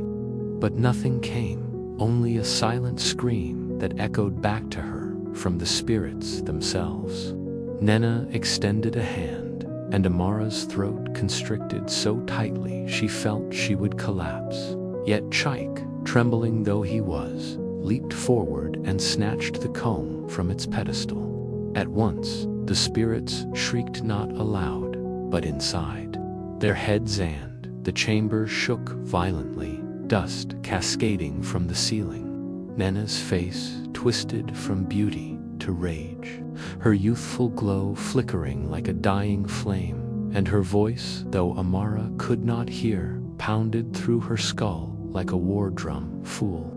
but nothing came, only a silent scream that echoed back to her from the spirits themselves. Nena extended a hand, and Amara's throat constricted so tightly she felt she would collapse. Yet Chaik, trembling though he was, leaped forward and snatched the comb from its pedestal. At once, the spirits shrieked not aloud, but inside. Their heads and the chamber shook violently, dust cascading from the ceiling. Nena's face twisted from beauty to rage, her youthful glow flickering like a dying flame, and her voice, though Amara could not hear, pounded through her skull like a war drum. "Fool.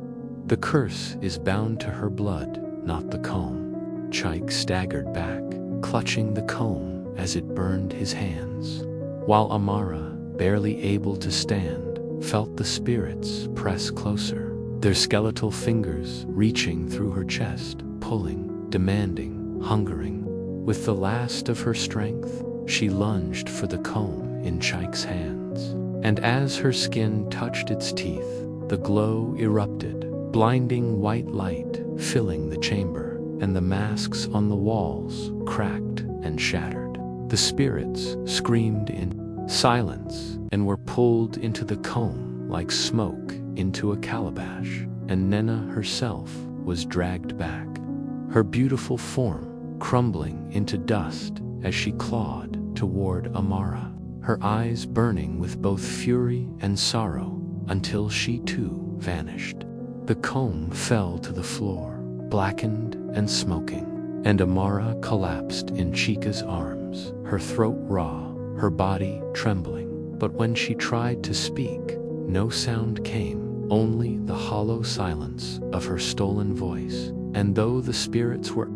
The curse is bound to her blood, not the comb." Chaik staggered back, clutching the comb as it burned his hands, while Amara, barely able to stand, felt the spirits press closer, their skeletal fingers reaching through her chest, pulling, demanding, hungering. With the last of her strength, she lunged for the comb in Chike's hands. And as her skin touched its teeth, the glow erupted, blinding white light filling the chamber, and the masks on the walls cracked and shattered. The spirits screamed in silence and were pulled into the comb like smoke into a calabash, and Nena herself was dragged back, her beautiful form crumbling into dust as she clawed toward Amara, her eyes burning with both fury and sorrow, until she too vanished. The comb fell to the floor, blackened and smoking, and Amara collapsed in Chica's arms, her throat raw, her body trembling. But when she tried to speak, no sound came, only the hollow silence of her stolen voice. And though the spirits were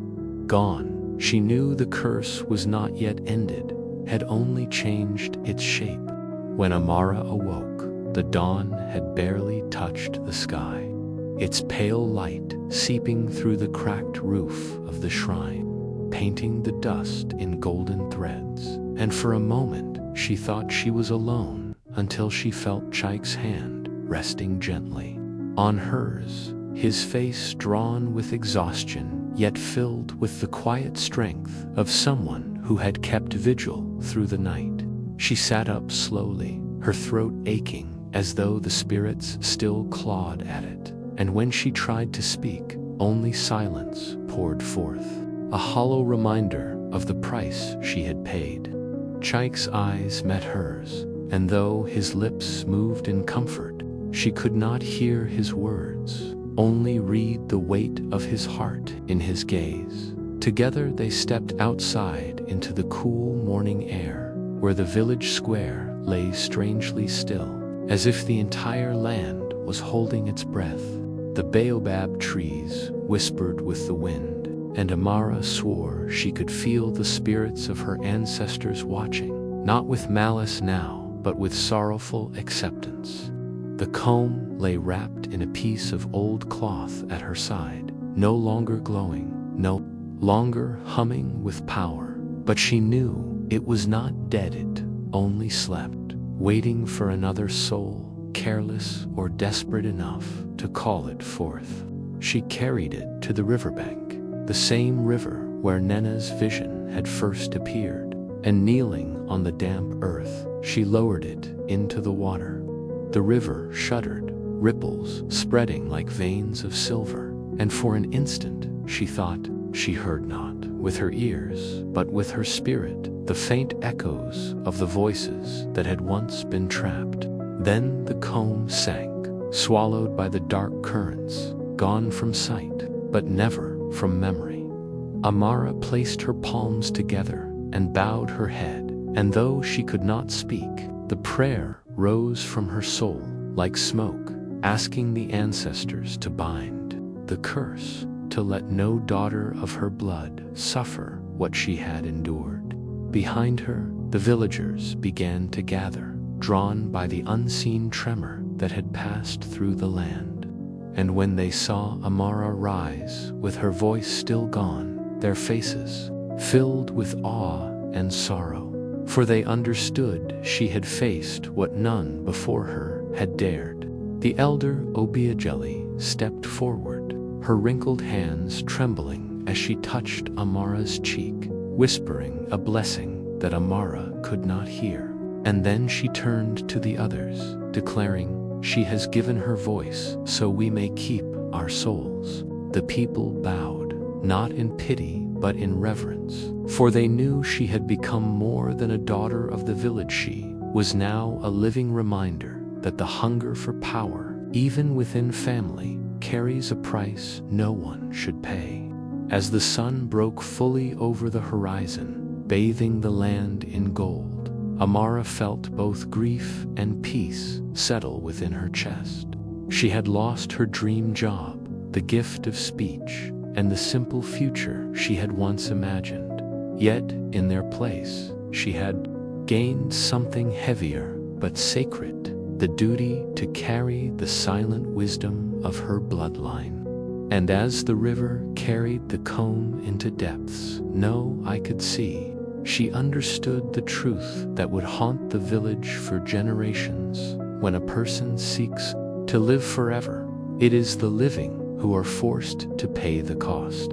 gone, she knew the curse was not yet ended, had only changed its shape. When Amara awoke, the dawn had barely touched the sky, its pale light seeping through the cracked roof of the shrine, painting the dust in golden threads. And for a moment, she thought she was alone, until she felt Chike's hand resting gently on hers, his face drawn with exhaustion, yet filled with the quiet strength of someone who had kept vigil through the night. She sat up slowly, her throat aching as though the spirits still clawed at it. And when she tried to speak, only silence poured forth, a hollow reminder of the price she had paid. Chike's eyes met hers, and though his lips moved in comfort, she could not hear his words, only read the weight of his heart in his gaze. Together they stepped outside into the cool morning air, where the village square lay strangely still, as if the entire land was holding its breath. The baobab trees whispered with the wind, and Amara swore she could feel the spirits of her ancestors watching, not with malice now, but with sorrowful acceptance. The comb lay wrapped in a piece of old cloth at her side, no longer glowing, no longer humming with power, but she knew it was not dead, it only slept, waiting for another soul, careless or desperate enough to call it forth. She carried it to the riverbank, the same river where Nena's vision had first appeared, and kneeling on the damp earth, she lowered it into the water. The river shuddered, ripples spreading like veins of silver, and for an instant she thought she heard not with her ears, but with her spirit, the faint echoes of the voices that had once been trapped. Then the comb sank, swallowed by the dark currents, gone from sight, but never from memory. Amara placed her palms together and bowed her head, and though she could not speak, the prayer rose from her soul like smoke, asking the ancestors to bind the curse, to let no daughter of her blood suffer what she had endured. Behind her, the villagers began to gather, drawn by the unseen tremor that had passed through the land. And when they saw Amara rise, with her voice still gone, their faces filled with awe and sorrow, for they understood she had faced what none before her had dared. The elder Obiageli stepped forward, her wrinkled hands trembling as she touched Amara's cheek, whispering a blessing that Amara could not hear. And then she turned to the others, declaring, "She has given her voice so we may keep our souls." The people bowed, not in pity but in reverence, for they knew she had become more than a daughter of the village. She was now a living reminder that the hunger for power, even within family, carries a price no one should pay. As the sun broke fully over the horizon, bathing the land in gold, Amara felt both grief and peace settle within her chest. She had lost her dream job, the gift of speech, and the simple future she had once imagined. Yet, in their place, she had gained something heavier but sacred, the duty to carry the silent wisdom of her bloodline. And as the river carried the comb into depths no eye could see, she understood the truth that would haunt the village for generations. When a person seeks to live forever, it is the living who are forced to pay the cost.